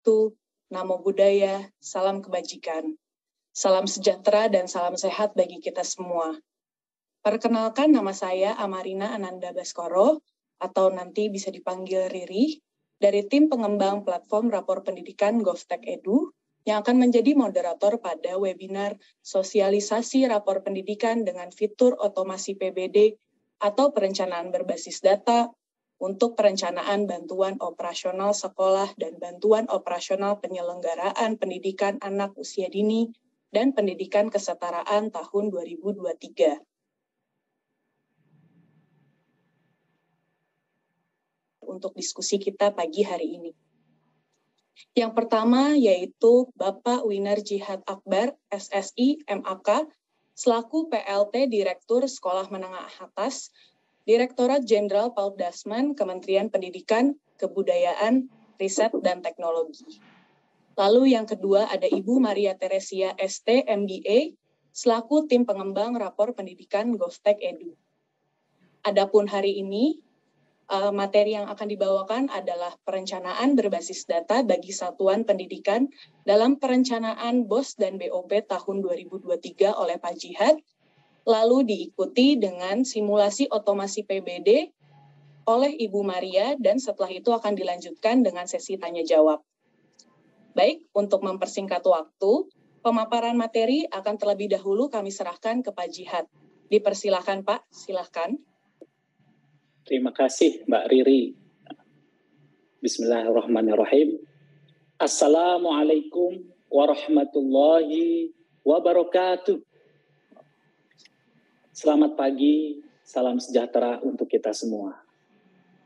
wabarakatuh, namo buddhaya, salam kebajikan. Salam sejahtera dan salam sehat bagi kita semua. Perkenalkan, nama saya Amarina Ananda Baskoro, atau nanti bisa dipanggil Riri, dari tim pengembang platform rapor pendidikan GovTech Edu, yang akan menjadi moderator pada webinar sosialisasi rapor pendidikan dengan fitur otomasi PBD atau perencanaan berbasis data untuk perencanaan bantuan operasional sekolah dan bantuan operasional penyelenggaraan pendidikan anak usia dini dan pendidikan kesetaraan tahun 2023. Untuk diskusi kita pagi hari ini. Yang pertama yaitu Bapak Winar Jihad Akbar, SSI, MAK, selaku PLT Direktur Sekolah Menengah Atas, Direktorat Jenderal Paul Dasman, Kementerian Pendidikan, Kebudayaan, Riset, dan Teknologi. Lalu yang kedua ada Ibu Maria Teresia ST, MBA, selaku tim pengembang rapor pendidikan GovTech Edu. Adapun hari ini, materi yang akan dibawakan adalah perencanaan berbasis data bagi satuan pendidikan dalam perencanaan BOS dan BOP tahun 2023 oleh Pak Jihad, lalu diikuti dengan simulasi otomasi PBD oleh Ibu Maria, dan setelah itu akan dilanjutkan dengan sesi tanya-jawab. Baik, untuk mempersingkat waktu, pemaparan materi akan terlebih dahulu kami serahkan ke Pak Jihad. Dipersilahkan Pak, silahkan. Terima kasih Mbak Riri. Bismillahirrahmanirrahim. Assalamualaikum warahmatullahi wabarakatuh. Selamat pagi, salam sejahtera untuk kita semua.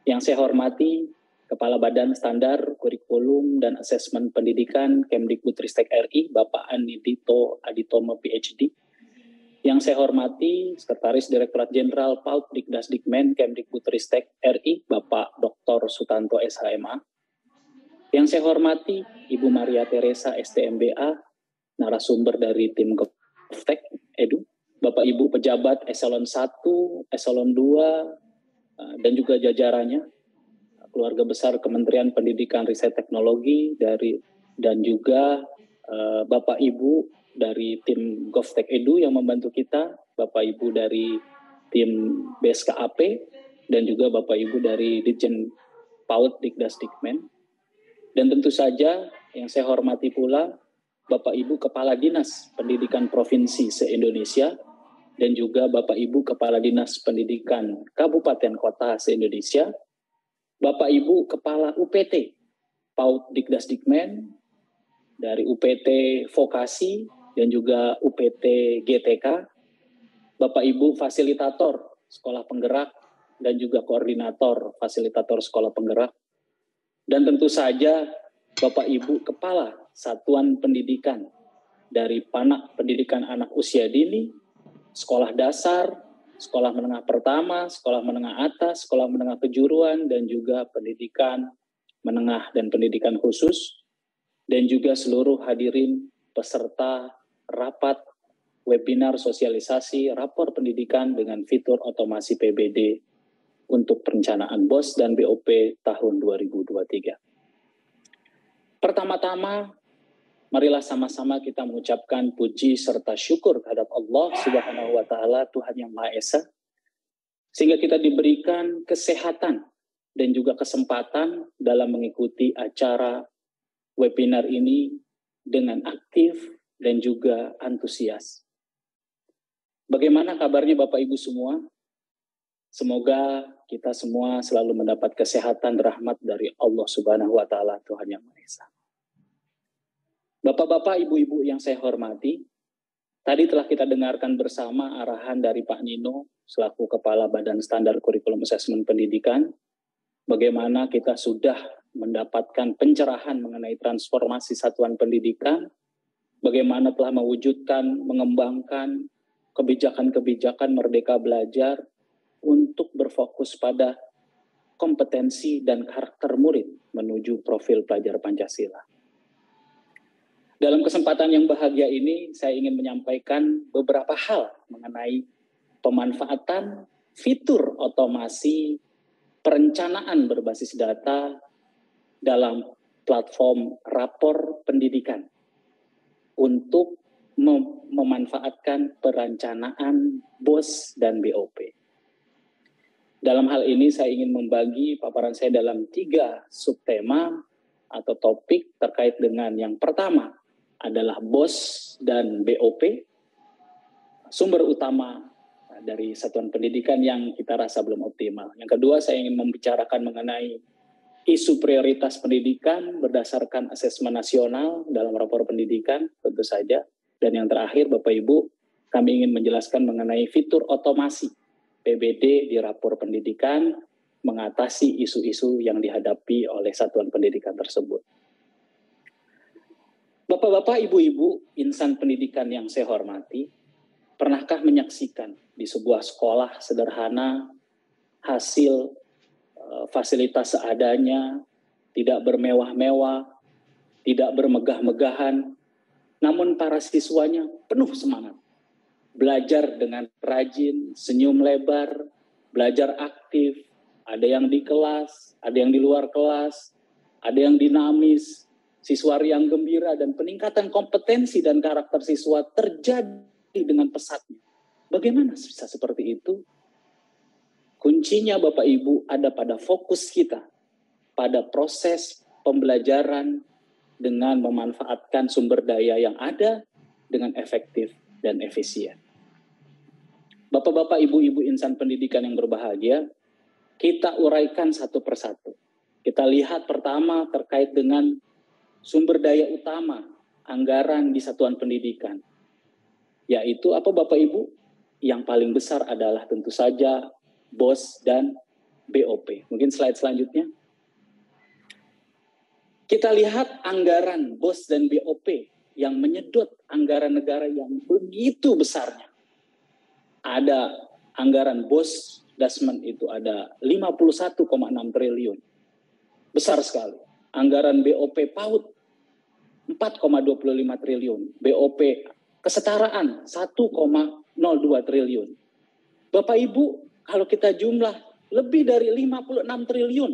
Yang saya hormati, Kepala Badan Standar Kurikulum dan Asesmen Pendidikan Kemdikbudristek RI, Bapak Anindito Aditomo PhD. Yang saya hormati, Sekretaris Direktorat Jenderal PAUD Dikdasdikmen Kemdikbudristek RI, Bapak Dr. Sutanto SHMA. Yang saya hormati, Ibu Maria Teresa STMBA, narasumber dari tim GovTech Edu. Bapak Ibu pejabat eselon 1, eselon 2, dan juga jajarannya, keluarga besar Kementerian Pendidikan Riset Teknologi dan juga Bapak Ibu dari tim GovTech Edu yang membantu kita, Bapak Ibu dari tim BSKAP, dan juga Bapak Ibu dari Ditjen PAUD Dikdasdikmen. Dan tentu saja yang saya hormati pula Bapak Ibu Kepala Dinas Pendidikan Provinsi se-Indonesia, dan juga Bapak Ibu Kepala Dinas Pendidikan Kabupaten Kota se-Indonesia, Bapak Ibu Kepala UPT PAUD Dikdasdikmen, dari UPT Vokasi dan juga UPT GTK, Bapak Ibu Fasilitator Sekolah Penggerak dan juga Koordinator Fasilitator Sekolah Penggerak, dan tentu saja Bapak Ibu Kepala Satuan Pendidikan dari Panak Pendidikan Anak Usia Dini, Sekolah Dasar, Sekolah Menengah Pertama, Sekolah Menengah Atas, Sekolah Menengah Kejuruan, dan juga Pendidikan Menengah dan Pendidikan Khusus, dan juga seluruh hadirin peserta rapat webinar sosialisasi rapor pendidikan dengan fitur otomasi PBD untuk perencanaan BOS dan BOP tahun 2023. Pertama-tama, marilah sama-sama kita mengucapkan puji serta syukur terhadap Allah Subhanahu wa Ta'ala, Tuhan yang Maha Esa, sehingga kita diberikan kesehatan dan juga kesempatan dalam mengikuti acara webinar ini dengan aktif dan juga antusias. Bagaimana kabarnya Bapak Ibu semua? Semoga kita semua selalu mendapat kesehatan rahmat dari Allah Subhanahu wa Ta'ala, Tuhan yang Maha Esa. Bapak-bapak, ibu-ibu yang saya hormati, tadi telah kita dengarkan bersama arahan dari Pak Nino selaku Kepala Badan Standar Kurikulum Asesmen Pendidikan, bagaimana kita sudah mendapatkan pencerahan mengenai transformasi satuan pendidikan, bagaimana telah mewujudkan, mengembangkan kebijakan-kebijakan Merdeka Belajar untuk berfokus pada kompetensi dan karakter murid menuju profil pelajar Pancasila. Dalam kesempatan yang bahagia ini, saya ingin menyampaikan beberapa hal mengenai pemanfaatan fitur otomasi perencanaan berbasis data dalam platform rapor pendidikan untuk memanfaatkan perencanaan BOS dan BOP. Dalam hal ini saya ingin membagi paparan saya dalam 3 subtema atau topik terkait dengan yang pertama adalah BOS dan BOP, sumber utama dari satuan pendidikan yang kita rasa belum optimal. Yang kedua, saya ingin membicarakan mengenai isu prioritas pendidikan berdasarkan asesmen nasional dalam rapor pendidikan tentu saja. Dan yang terakhir, Bapak Ibu, kami ingin menjelaskan mengenai fitur otomasi PBD di rapor pendidikan mengatasi isu-isu yang dihadapi oleh satuan pendidikan tersebut. Bapak-bapak, ibu-ibu, insan pendidikan yang saya hormati, pernahkah menyaksikan di sebuah sekolah sederhana hasil fasilitas seadanya, tidak bermewah-mewah, tidak bermegah-megahan, namun para siswanya penuh semangat. Belajar dengan rajin, senyum lebar, belajar aktif, ada yang di kelas, ada yang di luar kelas, ada yang dinamis, siswa riang gembira, dan peningkatan kompetensi dan karakter siswa terjadi dengan pesatnya. Bagaimana bisa seperti itu? Kuncinya Bapak Ibu ada pada fokus kita, pada proses pembelajaran dengan memanfaatkan sumber daya yang ada dengan efektif dan efisien. Bapak-bapak, ibu-ibu insan pendidikan yang berbahagia, kita uraikan satu persatu. Kita lihat pertama terkait dengan sumber daya utama anggaran di satuan pendidikan. Yaitu apa Bapak Ibu? Yang paling besar adalah tentu saja BOS dan BOP. Mungkin slide selanjutnya. Kita lihat anggaran BOS dan BOP yang menyedot anggaran negara yang begitu besarnya. Ada anggaran BOS Dasmen itu ada 51,6 triliun. Besar sekali. Anggaran BOP PAUD 4,25 triliun. BOP kesetaraan 1,02 triliun. Bapak Ibu, kalau kita jumlah lebih dari 56 triliun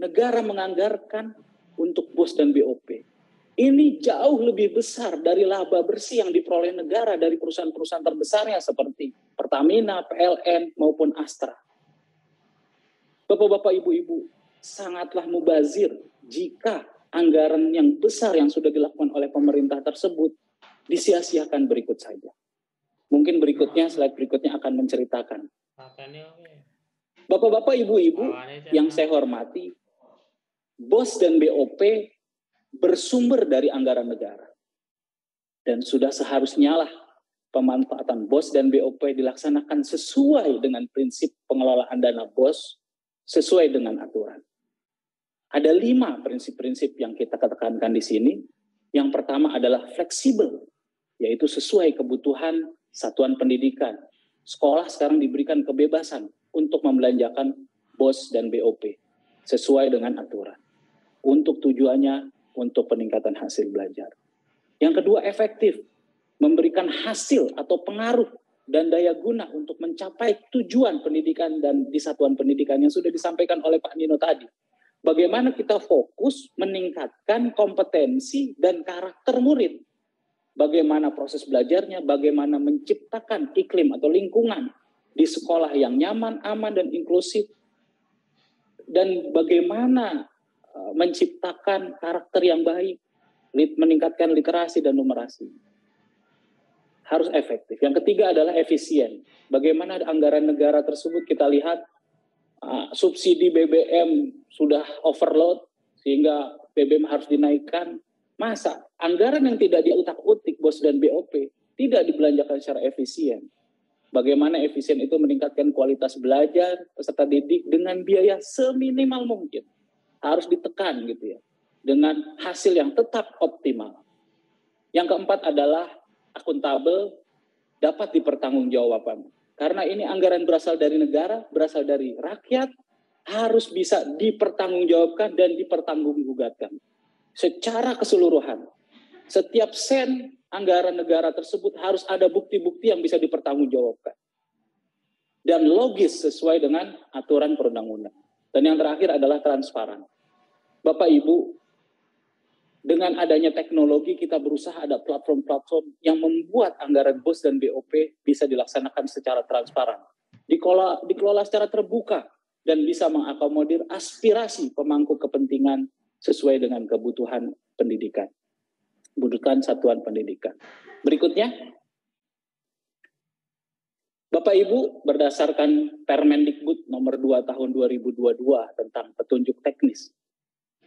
negara menganggarkan untuk BOS dan BOP. Ini jauh lebih besar dari laba bersih yang diperoleh negara dari perusahaan-perusahaan terbesarnya seperti Pertamina, PLN, maupun Astra. Bapak-bapak, ibu-ibu, sangatlah mubazir jika anggaran yang besar yang sudah dilakukan oleh pemerintah tersebut disia-siakan berikut saja. Mungkin berikutnya, slide berikutnya akan menceritakan. Bapak-bapak, ibu-ibu yang saya hormati, BOS dan BOP bersumber dari anggaran negara. Dan sudah seharusnya lah pemanfaatan BOS dan BOP dilaksanakan sesuai dengan prinsip pengelolaan dana BOS, sesuai dengan aturan. Ada 5 prinsip-prinsip yang kita tekankan di sini. Yang pertama adalah fleksibel, yaitu sesuai kebutuhan satuan pendidikan. Sekolah sekarang diberikan kebebasan untuk membelanjakan BOS dan BOP sesuai dengan aturan. Untuk tujuannya, untuk peningkatan hasil belajar. Yang kedua, efektif, memberikan hasil atau pengaruh dan daya guna untuk mencapai tujuan pendidikan dan di satuan pendidikan yang sudah disampaikan oleh Pak Nino tadi. Bagaimana kita fokus meningkatkan kompetensi dan karakter murid. Bagaimana proses belajarnya, bagaimana menciptakan iklim atau lingkungan di sekolah yang nyaman, aman, dan inklusif. Dan bagaimana menciptakan karakter yang baik, meningkatkan literasi dan numerasi. Harus efektif. Yang ketiga adalah efisien. Bagaimana anggaran negara tersebut kita lihat subsidi BBM sudah overload sehingga BBM harus dinaikkan. Masa anggaran yang tidak diutak-utik BOS dan BOP tidak dibelanjakan secara efisien. Bagaimana efisien itu meningkatkan kualitas belajar peserta didik dengan biaya seminimal mungkin. Harus ditekan gitu ya, dengan hasil yang tetap optimal. Yang keempat adalah akuntabel, dapat dipertanggungjawabkan. Karena ini anggaran berasal dari negara, berasal dari rakyat, harus bisa dipertanggungjawabkan dan dipertanggungjawabkan. Secara keseluruhan, setiap sen anggaran negara tersebut harus ada bukti-bukti yang bisa dipertanggungjawabkan. Dan logis sesuai dengan aturan perundang-undang. Dan yang terakhir adalah transparan. Bapak Ibu, Dengan adanya teknologi, kita berusaha ada platform-platform yang membuat anggaran BOS dan BOP bisa dilaksanakan secara transparan, dikelola secara terbuka, dan bisa mengakomodir aspirasi pemangku kepentingan sesuai dengan kebutuhan pendidikan, kebutuhan satuan pendidikan. Berikutnya, Bapak Ibu, berdasarkan Permendikbud nomor 2 tahun 2022 tentang petunjuk teknis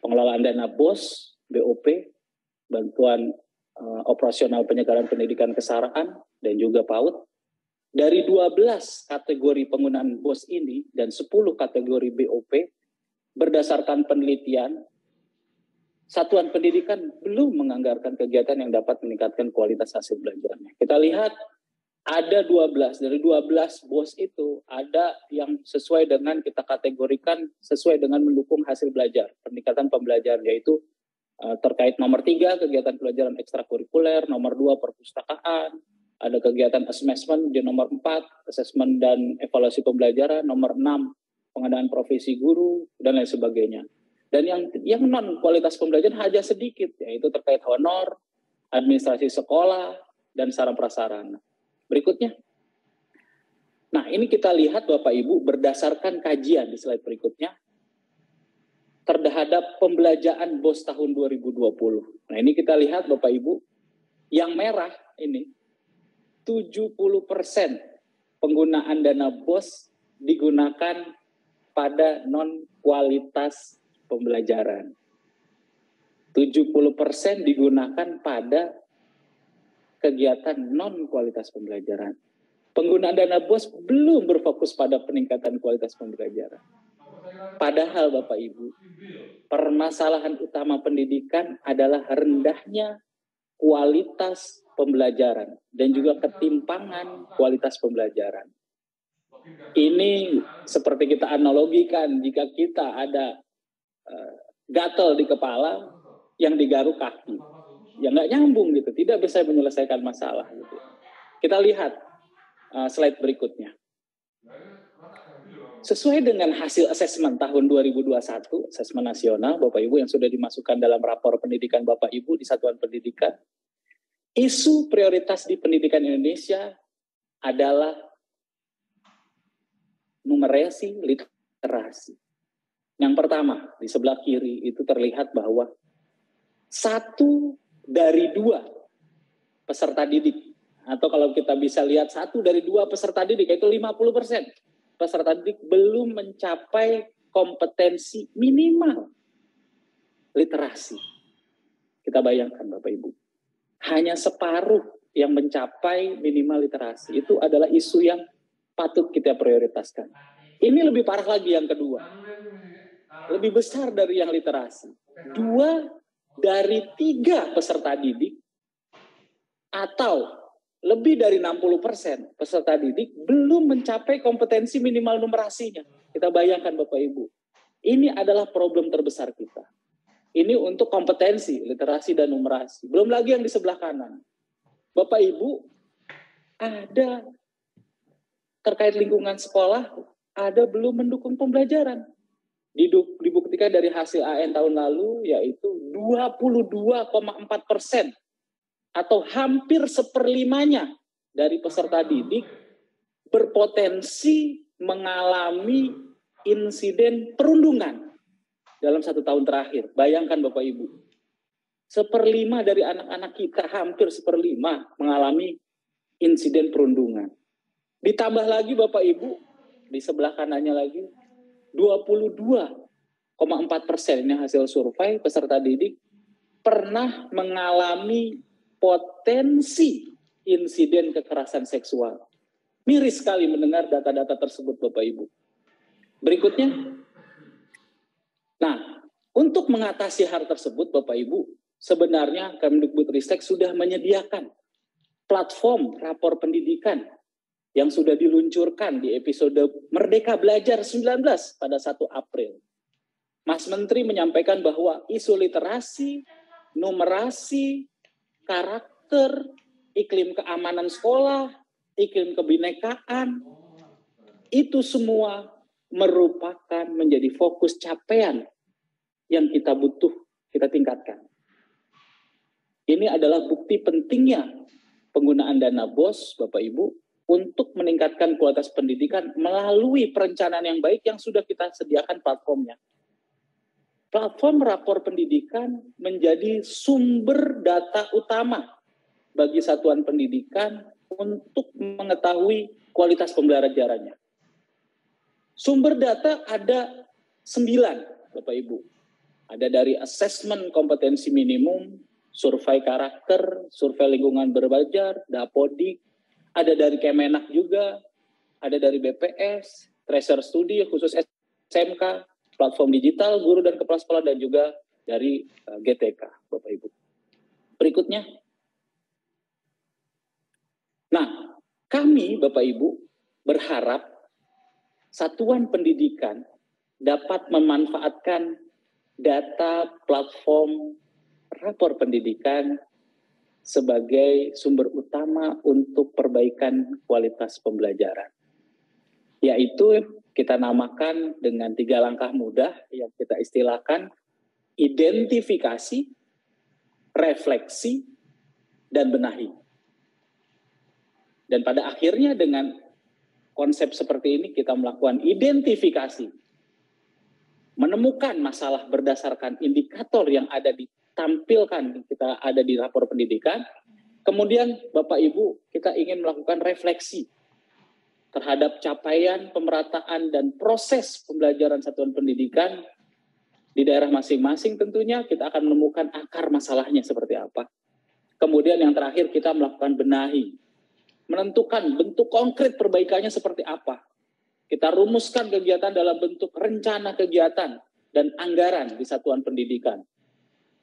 pengelolaan dana BOS, BOP, bantuan operasional penyegaran pendidikan kesetaraan, dan juga PAUD. Dari 12 kategori penggunaan BOS ini dan 10 kategori BOP, berdasarkan penelitian, satuan pendidikan belum menganggarkan kegiatan yang dapat meningkatkan kualitas hasil belajarnya. Kita lihat ada 12, dari 12 BOS itu ada yang sesuai dengan kita kategorikan sesuai dengan mendukung hasil belajar, peningkatan pembelajaran, yaitu terkait nomor 3 kegiatan pelajaran ekstrakurikuler, nomor 2 perpustakaan, ada kegiatan assessment di nomor 4 assessment dan evaluasi pembelajaran, nomor 6 pengadaan profesi guru, dan lain sebagainya. Dan yang non kualitas pembelajaran hanya sedikit, yaitu terkait honor, administrasi sekolah, dan sarana prasarana. Berikutnya. Nah, ini kita lihat Bapak Ibu berdasarkan kajian di slide berikutnya terhadap pembelajaran BOS tahun 2020. Nah, ini kita lihat Bapak Ibu, yang merah ini 70% penggunaan dana BOS digunakan pada non kualitas pembelajaran. 70% digunakan pada kegiatan non kualitas pembelajaran. Penggunaan dana BOS belum berfokus pada peningkatan kualitas pembelajaran. Padahal Bapak Ibu, permasalahan utama pendidikan adalah rendahnya kualitas pembelajaran dan juga ketimpangan kualitas pembelajaran. Ini seperti kita analogikan, jika kita ada gatal di kepala yang digaruk kaki, ya nggak nyambung gitu, tidak bisa menyelesaikan masalah gitu. Kita lihat slide berikutnya. Sesuai dengan hasil asesmen tahun 2021, asesmen nasional Bapak Ibu yang sudah dimasukkan dalam rapor pendidikan Bapak Ibu di satuan pendidikan, isu prioritas di pendidikan Indonesia adalah numerasi, literasi. Yang pertama, di sebelah kiri itu terlihat bahwa 1 dari 2 peserta didik, atau kalau kita bisa lihat 1 dari 2 peserta didik, itu 50%. Peserta didik belum mencapai kompetensi minimal literasi. Kita bayangkan Bapak Ibu, hanya separuh yang mencapai minimal literasi. Itu adalah isu yang patut kita prioritaskan. Ini lebih parah lagi yang kedua, lebih besar dari yang literasi. 2 dari 3 peserta didik atau lebih dari 60% peserta didik belum mencapai kompetensi minimal numerasinya. Kita bayangkan Bapak Ibu, ini adalah problem terbesar kita. Ini untuk kompetensi, literasi dan numerasi. Belum lagi yang di sebelah kanan. Bapak Ibu, ada terkait lingkungan sekolah, ada belum mendukung pembelajaran. Dibuktikan dari hasil AN tahun lalu, yaitu 22,4%. Atau hampir 1/5 dari peserta didik berpotensi mengalami insiden perundungan dalam 1 tahun terakhir. Bayangkan Bapak Ibu, 1/5 dari anak-anak kita, hampir 1/5 mengalami insiden perundungan. Ditambah lagi Bapak Ibu, di sebelah kanannya lagi, 22,4% ini hasil survei peserta didik pernah mengalami potensi insiden kekerasan seksual. Miris sekali mendengar data-data tersebut Bapak Ibu. Berikutnya, nah, untuk mengatasi hal tersebut Bapak Ibu, sebenarnya Kemdikbudristek sudah menyediakan platform rapor pendidikan yang sudah diluncurkan di episode Merdeka Belajar 19 pada 1 April. Mas Menteri menyampaikan bahwa isu literasi, numerasi, karakter, iklim keamanan sekolah, iklim kebinekaan, itu semua merupakan menjadi fokus capaian yang kita butuh, kita tingkatkan. Ini adalah bukti pentingnya penggunaan dana BOS, Bapak Ibu, untuk meningkatkan kualitas pendidikan melalui perencanaan yang baik yang sudah kita sediakan platformnya. Platform rapor pendidikan menjadi sumber data utama bagi satuan pendidikan untuk mengetahui kualitas pembelajarannya. Sumber data ada 9, Bapak Ibu. Ada dari asesmen kompetensi minimum, survei karakter, survei lingkungan belajar, Dapodik, ada dari Kemenak juga, ada dari BPS, Tracer Studi khusus SMK, platform digital, guru dan kepala sekolah, dan juga dari GTK, Bapak Ibu. Berikutnya. Nah, kami, Bapak Ibu, berharap satuan pendidikan dapat memanfaatkan data platform rapor pendidikan sebagai sumber utama untuk perbaikan kualitas pembelajaran. Yaitu kita namakan dengan 3 langkah mudah yang kita istilahkan identifikasi, refleksi, dan benahi. Dan pada akhirnya dengan konsep seperti ini kita melakukan identifikasi, menemukan masalah berdasarkan indikator yang ada ditampilkan, kita ada di rapor pendidikan. Kemudian Bapak Ibu, kita ingin melakukan refleksi terhadap capaian, pemerataan, dan proses pembelajaran satuan pendidikan di daerah masing-masing. Tentunya kita akan menemukan akar masalahnya seperti apa. Kemudian yang terakhir kita melakukan benahi, menentukan bentuk konkret perbaikannya seperti apa. Kita rumuskan kegiatan dalam bentuk rencana kegiatan dan anggaran di satuan pendidikan.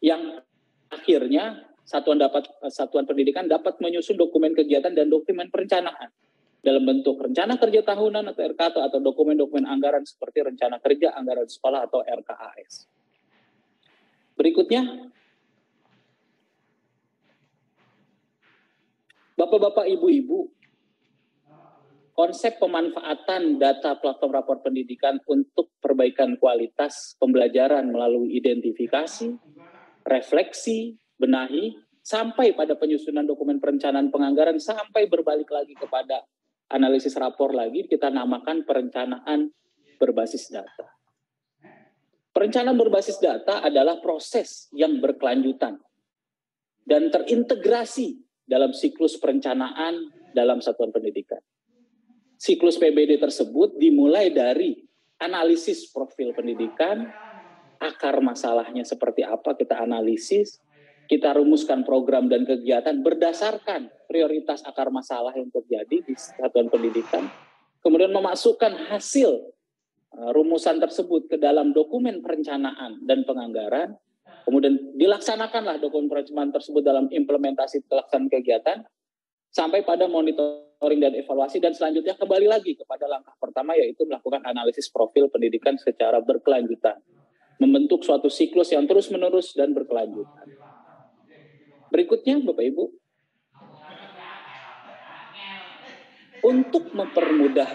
Yang akhirnya satuan pendidikan dapat menyusun dokumen kegiatan dan dokumen perencanaan dalam bentuk rencana kerja tahunan atau RKT atau dokumen-dokumen anggaran seperti rencana kerja, anggaran sekolah atau RKAS. Berikutnya, Bapak-bapak, Ibu-ibu, konsep pemanfaatan data platform rapor pendidikan untuk perbaikan kualitas pembelajaran melalui identifikasi, refleksi, benahi, sampai pada penyusunan dokumen perencanaan penganggaran, sampai berbalik lagi kepada analisis rapor lagi, kita namakan perencanaan berbasis data. Perencanaan berbasis data adalah proses yang berkelanjutan dan terintegrasi dalam siklus perencanaan dalam satuan pendidikan. Siklus PBD tersebut dimulai dari analisis profil pendidikan, akar masalahnya seperti apa kita analisis, kita rumuskan program dan kegiatan berdasarkan prioritas akar masalah yang terjadi di satuan pendidikan, kemudian memasukkan hasil rumusan tersebut ke dalam dokumen perencanaan dan penganggaran, kemudian dilaksanakanlah dokumen perencanaan tersebut dalam implementasi pelaksanaan kegiatan, sampai pada monitoring dan evaluasi, dan selanjutnya kembali lagi kepada langkah pertama, yaitu melakukan analisis profil pendidikan secara berkelanjutan, membentuk suatu siklus yang terus-menerus dan berkelanjutan. Berikutnya, Bapak Ibu, untuk mempermudah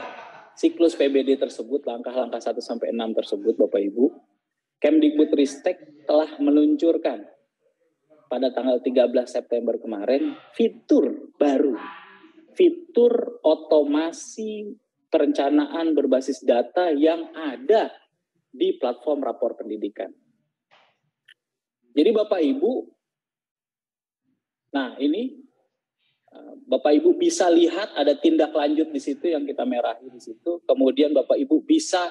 siklus PBD tersebut, langkah-langkah 1-6 tersebut, Bapak Ibu, Kemdikbudristek telah meluncurkan pada tanggal 13 September kemarin fitur baru, fitur otomasi perencanaan berbasis data yang ada di platform rapor pendidikan. Jadi Bapak Ibu, nah ini Bapak Ibu bisa lihat ada tindak lanjut di situ yang kita merahi di situ. Kemudian Bapak Ibu bisa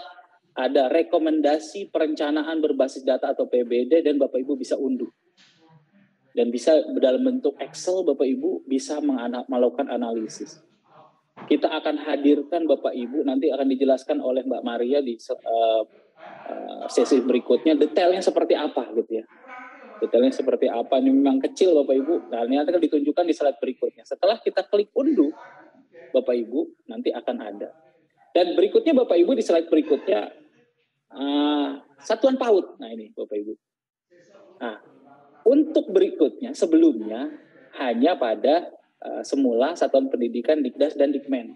ada rekomendasi perencanaan berbasis data atau PBD, dan Bapak Ibu bisa unduh. Dan bisa dalam bentuk Excel, Bapak Ibu bisa melakukan analisis. Kita akan hadirkan Bapak Ibu, nanti akan dijelaskan oleh Mbak Maria di sesi berikutnya detailnya seperti apa gitu ya. Detailnya seperti apa, ini memang kecil Bapak Ibu. Nah, ini akan ditunjukkan di slide berikutnya. Setelah kita klik unduh, Bapak Ibu, nanti akan ada. Dan berikutnya Bapak Ibu di slide berikutnya, satuan PAUD. Nah ini Bapak Ibu. Nah, untuk berikutnya, sebelumnya hanya pada semula satuan pendidikan Dikdas dan Dikmen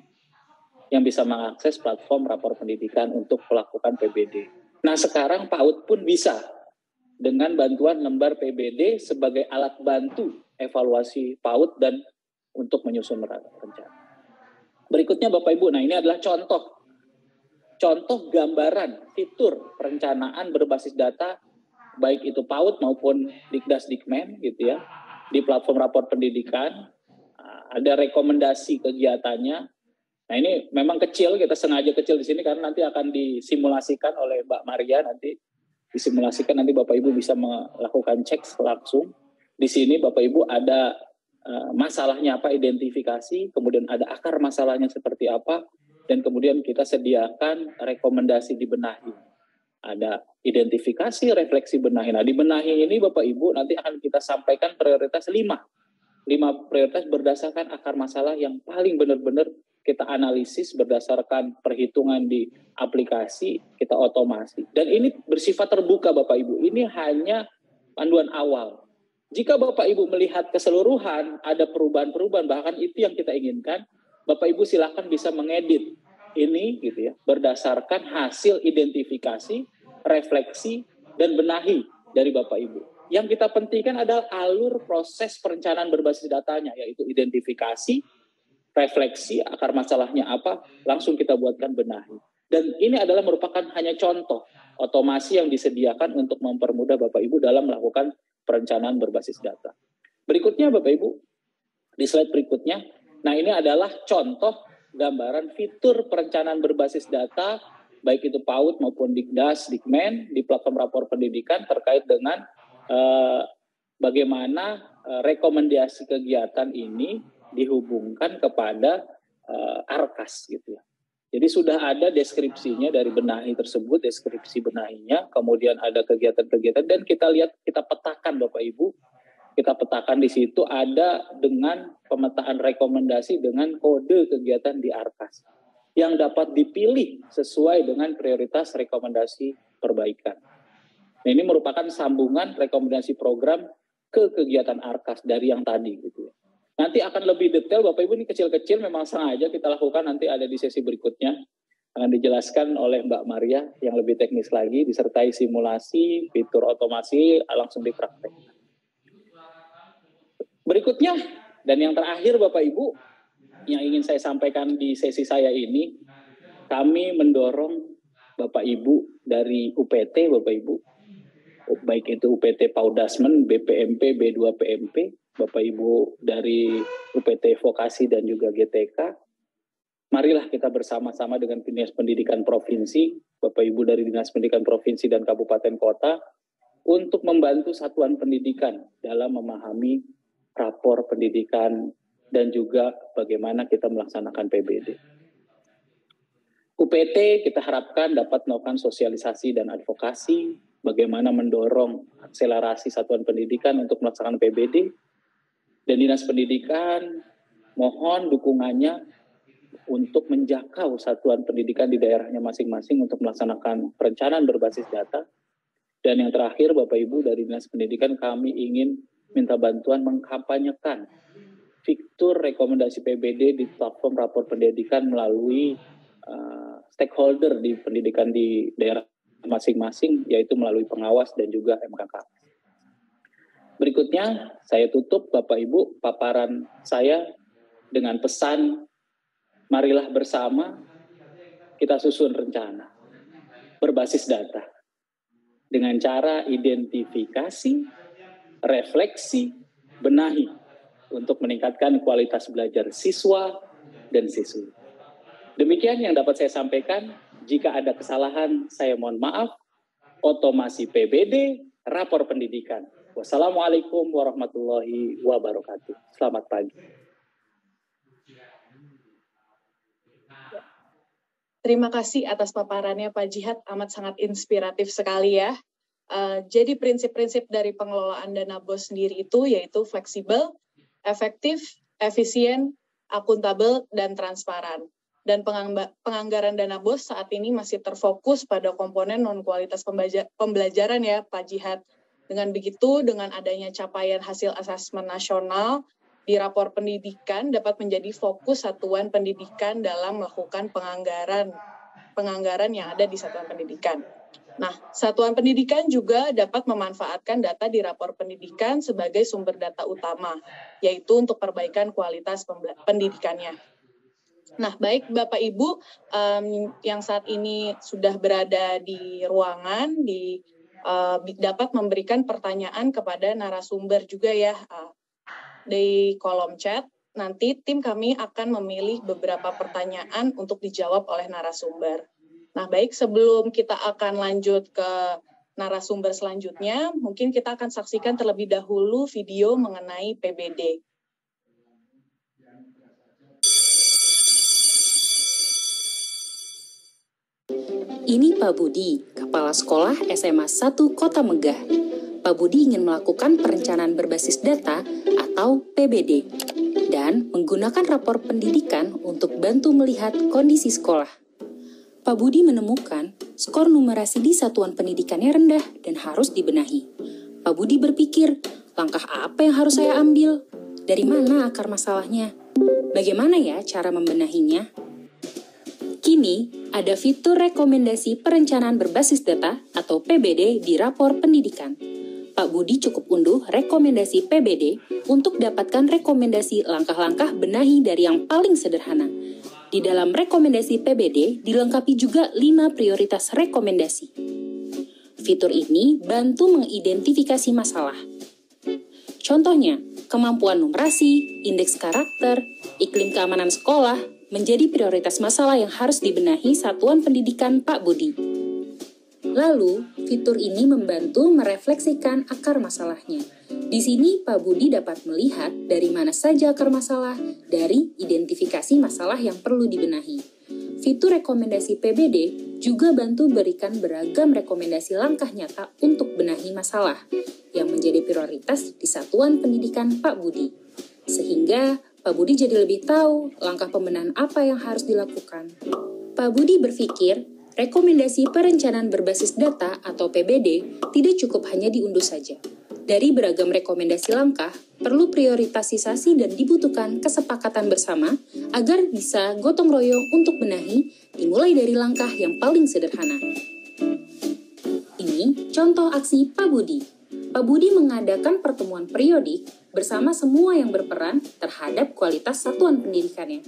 yang bisa mengakses platform rapor pendidikan untuk melakukan PBD. Nah sekarang PAUD pun bisa dengan bantuan lembar PBD sebagai alat bantu evaluasi PAUD dan untuk menyusun rencana. Berikutnya Bapak Ibu, nah ini adalah contoh gambaran fitur perencanaan berbasis data baik itu PAUD maupun Dikdas Dikmen gitu ya, di platform rapor pendidikan. Ada rekomendasi kegiatannya. Nah ini memang kecil, kita sengaja kecil di sini karena nanti akan disimulasikan oleh Mbak Maria, nanti disimulasikan, nanti Bapak Ibu bisa melakukan cek langsung. Di sini Bapak Ibu ada masalahnya apa, identifikasi, kemudian ada akar masalahnya seperti apa, dan kemudian kita sediakan rekomendasi dibenahi. Ada identifikasi, refleksi, benahi. Nah di benahi ini Bapak Ibu nanti akan kita sampaikan prioritas 5 prioritas berdasarkan akar masalah yang paling benar-benar kita analisis berdasarkan perhitungan di aplikasi, kita otomasi. Dan ini bersifat terbuka Bapak Ibu, ini hanya panduan awal. Jika Bapak Ibu melihat keseluruhan, ada perubahan-perubahan, bahkan itu yang kita inginkan, Bapak Ibu silakan bisa mengedit ini gitu ya, berdasarkan hasil identifikasi, refleksi, dan benahi dari Bapak Ibu. Yang kita pentingkan adalah alur proses perencanaan berbasis datanya, yaitu identifikasi, refleksi, akar masalahnya apa, langsung kita buatkan benahi. Dan ini adalah merupakan hanya contoh otomasi yang disediakan untuk mempermudah Bapak Ibu dalam melakukan perencanaan berbasis data. Berikutnya Bapak Ibu, di slide berikutnya, nah ini adalah contoh gambaran fitur perencanaan berbasis data, baik itu PAUD maupun Dikdas, Dikmen, di platform rapor pendidikan terkait dengan bagaimana rekomendasi kegiatan ini dihubungkan kepada Arkas gitu ya. Jadi sudah ada deskripsinya dari benahi tersebut, deskripsi benahinya, kemudian ada kegiatan-kegiatan, dan kita lihat, kita petakan Bapak Ibu, kita petakan di situ ada dengan pemetaan rekomendasi dengan kode kegiatan di Arkas yang dapat dipilih sesuai dengan prioritas rekomendasi perbaikan. Nah, ini merupakan sambungan rekomendasi program ke kegiatan Arkas dari yang tadi gitu ya. Nanti akan lebih detail Bapak Ibu, ini kecil-kecil memang sengaja kita lakukan, nanti ada di sesi berikutnya akan dijelaskan oleh Mbak Maria yang lebih teknis lagi, disertai simulasi, fitur otomasi, langsung dipraktekkan. Berikutnya dan yang terakhir Bapak Ibu yang ingin saya sampaikan di sesi saya ini, kami mendorong Bapak Ibu dari UPT Bapak Ibu, baik itu UPT Paudasmen, BPMP, B2 PMP, Bapak Ibu dari UPT Vokasi dan juga GTK, marilah kita bersama-sama dengan Dinas Pendidikan Provinsi, Bapak Ibu dari Dinas Pendidikan Provinsi dan Kabupaten Kota, untuk membantu satuan pendidikan dalam memahami rapor pendidikan dan juga bagaimana kita melaksanakan PBD. UPT kita harapkan dapat melakukan sosialisasi dan advokasi, bagaimana mendorong akselerasi satuan pendidikan untuk melaksanakan PBD, dan Dinas Pendidikan mohon dukungannya untuk menjangkau satuan pendidikan di daerahnya masing-masing untuk melaksanakan perencanaan berbasis data. Dan yang terakhir Bapak Ibu dari Dinas Pendidikan, kami ingin minta bantuan mengkampanyekan fitur rekomendasi PBD di platform rapor pendidikan melalui stakeholder di pendidikan di daerah masing-masing, yaitu melalui pengawas dan juga MKK. Berikutnya, saya tutup Bapak Ibu paparan saya dengan pesan, marilah bersama kita susun rencana berbasis data dengan cara identifikasi, refleksi, benahi untuk meningkatkan kualitas belajar siswa dan siswi. Demikian yang dapat saya sampaikan. Jika ada kesalahan, saya mohon maaf. Otomasi PBD, rapor pendidikan. Wassalamualaikum warahmatullahi wabarakatuh. Selamat pagi. Terima kasih atas paparannya Pak Jihad, amat sangat inspiratif sekali ya. Jadi prinsip-prinsip dari pengelolaan dana BOS sendiri itu yaitu fleksibel, efektif, efisien, akuntabel, dan transparan. Dan penganggaran dana BOS saat ini masih terfokus pada komponen non-kualitas pembelajaran ya Pak Jihad. Dengan begitu, dengan adanya capaian hasil asesmen nasional di rapor pendidikan dapat menjadi fokus satuan pendidikan dalam melakukan penganggaran yang ada di satuan pendidikan. Nah, satuan pendidikan juga dapat memanfaatkan data di rapor pendidikan sebagai sumber data utama, yaitu untuk perbaikan kualitas pendidikannya. Nah, baik Bapak Ibu yang saat ini sudah berada di ruangan, dapat memberikan pertanyaan kepada narasumber juga ya di kolom chat. Nanti tim kami akan memilih beberapa pertanyaan untuk dijawab oleh narasumber. Nah, baik, sebelum kita akan lanjut ke narasumber selanjutnya, mungkin kita akan saksikan terlebih dahulu video mengenai PBD. Ini Pak Budi, Kepala Sekolah SMA 1 Kota Megah. Pak Budi ingin melakukan perencanaan berbasis data atau PBD dan menggunakan rapor pendidikan untuk bantu melihat kondisi sekolah. Pak Budi menemukan skor numerasi di satuan pendidikannya rendah dan harus dibenahi. Pak Budi berpikir, langkah apa yang harus saya ambil? Dari mana akar masalahnya? Bagaimana ya cara membenahinya? Kini, ada fitur rekomendasi perencanaan berbasis data atau PBD di rapor pendidikan. Pak Budi cukup unduh rekomendasi PBD untuk dapatkan rekomendasi langkah-langkah benahi dari yang paling sederhana. Di dalam rekomendasi PBD dilengkapi juga 5 prioritas rekomendasi. Fitur ini bantu mengidentifikasi masalah. Contohnya, kemampuan numerasi, indeks karakter, iklim keamanan sekolah, menjadi prioritas masalah yang harus dibenahi satuan pendidikan Pak Budi. Lalu, fitur ini membantu merefleksikan akar masalahnya. Di sini Pak Budi dapat melihat dari mana saja akar masalah dari identifikasi masalah yang perlu dibenahi. Fitur rekomendasi PBD juga bantu berikan beragam rekomendasi langkah nyata untuk benahi masalah yang menjadi prioritas di satuan pendidikan Pak Budi. Sehingga Pak Budi jadi lebih tahu langkah pembenahan apa yang harus dilakukan. Pak Budi berpikir, rekomendasi perencanaan berbasis data atau PBD tidak cukup hanya diunduh saja. Dari beragam rekomendasi langkah, perlu prioritasisasi dan dibutuhkan kesepakatan bersama agar bisa gotong royong untuk benahi, dimulai dari langkah yang paling sederhana. Ini contoh aksi Pak Budi. Pak Budi mengadakan pertemuan periodik bersama semua yang berperan terhadap kualitas satuan pendidikannya.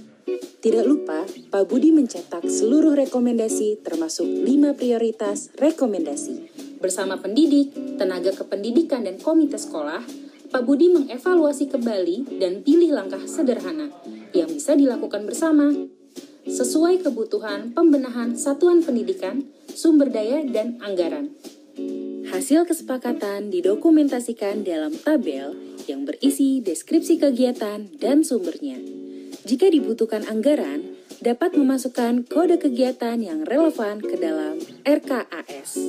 Tidak lupa, Pak Budi mencetak seluruh rekomendasi termasuk 5 prioritas rekomendasi. Bersama pendidik, tenaga kependidikan, dan komite sekolah, Pak Budi mengevaluasi kembali dan pilih langkah sederhana yang bisa dilakukan bersama sesuai kebutuhan pembenahan satuan pendidikan, sumber daya, dan anggaran. Hasil kesepakatan didokumentasikan dalam tabel yang berisi deskripsi kegiatan dan sumbernya. Jika dibutuhkan anggaran, dapat memasukkan kode kegiatan yang relevan ke dalam RKAS.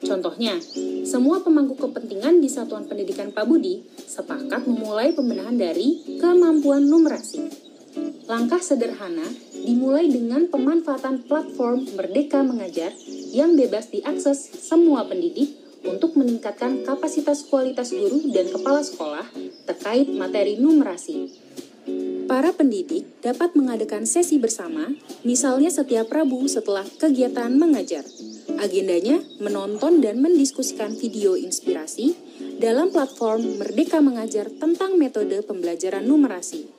Contohnya, semua pemangku kepentingan di satuan pendidikan Pak Budi sepakat memulai pembenahan dari kemampuan numerasi. Langkah sederhana dimulai dengan pemanfaatan platform Merdeka Mengajar yang bebas diakses semua pendidik untuk meningkatkan kapasitas kualitas guru dan kepala sekolah terkait materi numerasi. Para pendidik dapat mengadakan sesi bersama, misalnya setiap Rabu setelah kegiatan mengajar. Agendanya menonton dan mendiskusikan video inspirasi dalam platform Merdeka Mengajar tentang metode pembelajaran numerasi.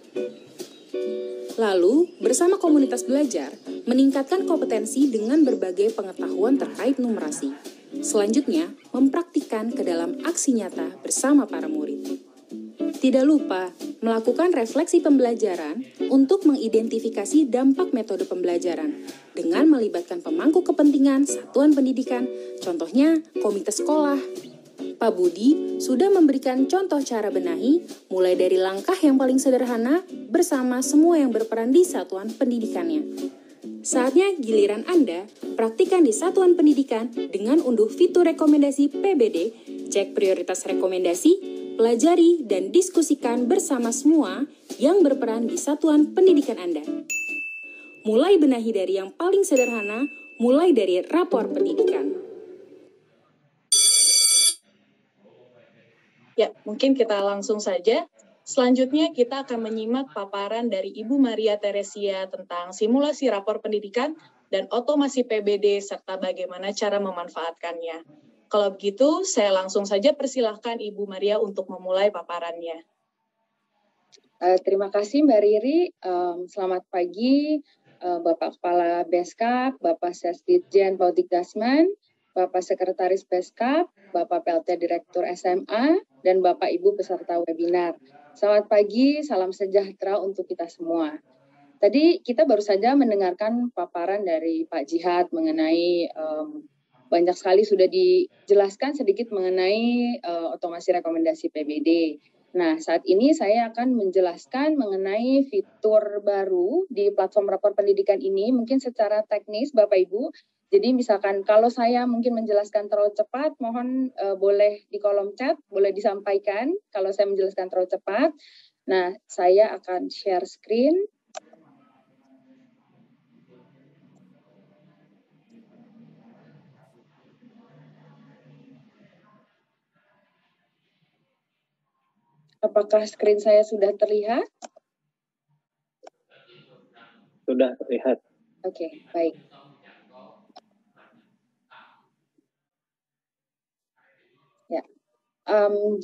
Lalu, bersama komunitas belajar, meningkatkan kompetensi dengan berbagai pengetahuan terkait numerasi. Selanjutnya, mempraktikkan ke dalam aksi nyata bersama para murid. Tidak lupa, melakukan refleksi pembelajaran untuk mengidentifikasi dampak metode pembelajaran dengan melibatkan pemangku kepentingan satuan pendidikan, contohnya komite sekolah. Pak Budi sudah memberikan contoh cara benahi, mulai dari langkah yang paling sederhana bersama semua yang berperan di satuan pendidikannya. Saatnya giliran Anda praktikan di satuan pendidikan dengan unduh fitur rekomendasi PBD, cek prioritas rekomendasi, pelajari dan diskusikan bersama semua yang berperan di satuan pendidikan Anda. Mulai benahi dari yang paling sederhana, mulai dari rapor pendidikan. Ya, mungkin kita langsung saja. Selanjutnya kita akan menyimak paparan dari Ibu Maria Teresia tentang simulasi rapor pendidikan dan otomasi PBD, serta bagaimana cara memanfaatkannya. Kalau begitu, saya langsung saja persilahkan Ibu Maria untuk memulai paparannya. Terima kasih Mbak Riri. Selamat pagi Bapak Kepala Beskap, Bapak Sesditjen Paudik Dasman, Bapak Sekretaris Beskap, Bapak PLT Direktur SMA, dan Bapak Ibu peserta webinar. Selamat pagi, salam sejahtera untuk kita semua. Tadi kita baru saja mendengarkan paparan dari Pak Jihad mengenai banyak sekali sudah dijelaskan sedikit mengenai otomasi rekomendasi PBD. Nah, saat ini saya akan menjelaskan mengenai fitur baru di platform rapor pendidikan ini, mungkin secara teknis Bapak Ibu. Jadi misalkan kalau saya mungkin menjelaskan terlalu cepat, mohon boleh di kolom chat, boleh disampaikan kalau saya menjelaskan terlalu cepat. Nah, saya akan share screen. Apakah screen saya sudah terlihat? Sudah terlihat. Oke, baik. Ya,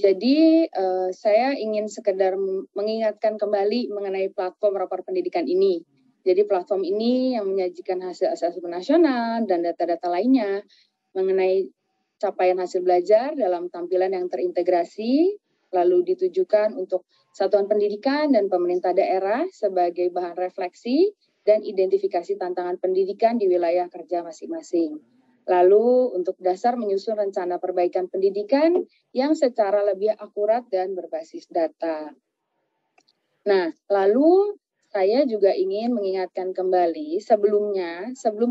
jadi saya ingin sekedar mengingatkan kembali mengenai platform rapor pendidikan ini. Jadi platform ini yang menyajikan hasil asesmen nasional dan data-data lainnya mengenai capaian hasil belajar dalam tampilan yang terintegrasi, lalu ditujukan untuk satuan pendidikan dan pemerintah daerah sebagai bahan refleksi dan identifikasi tantangan pendidikan di wilayah kerja masing-masing. Lalu untuk dasar menyusun rencana perbaikan pendidikan yang secara lebih akurat dan berbasis data. Nah, lalu saya juga ingin mengingatkan kembali sebelum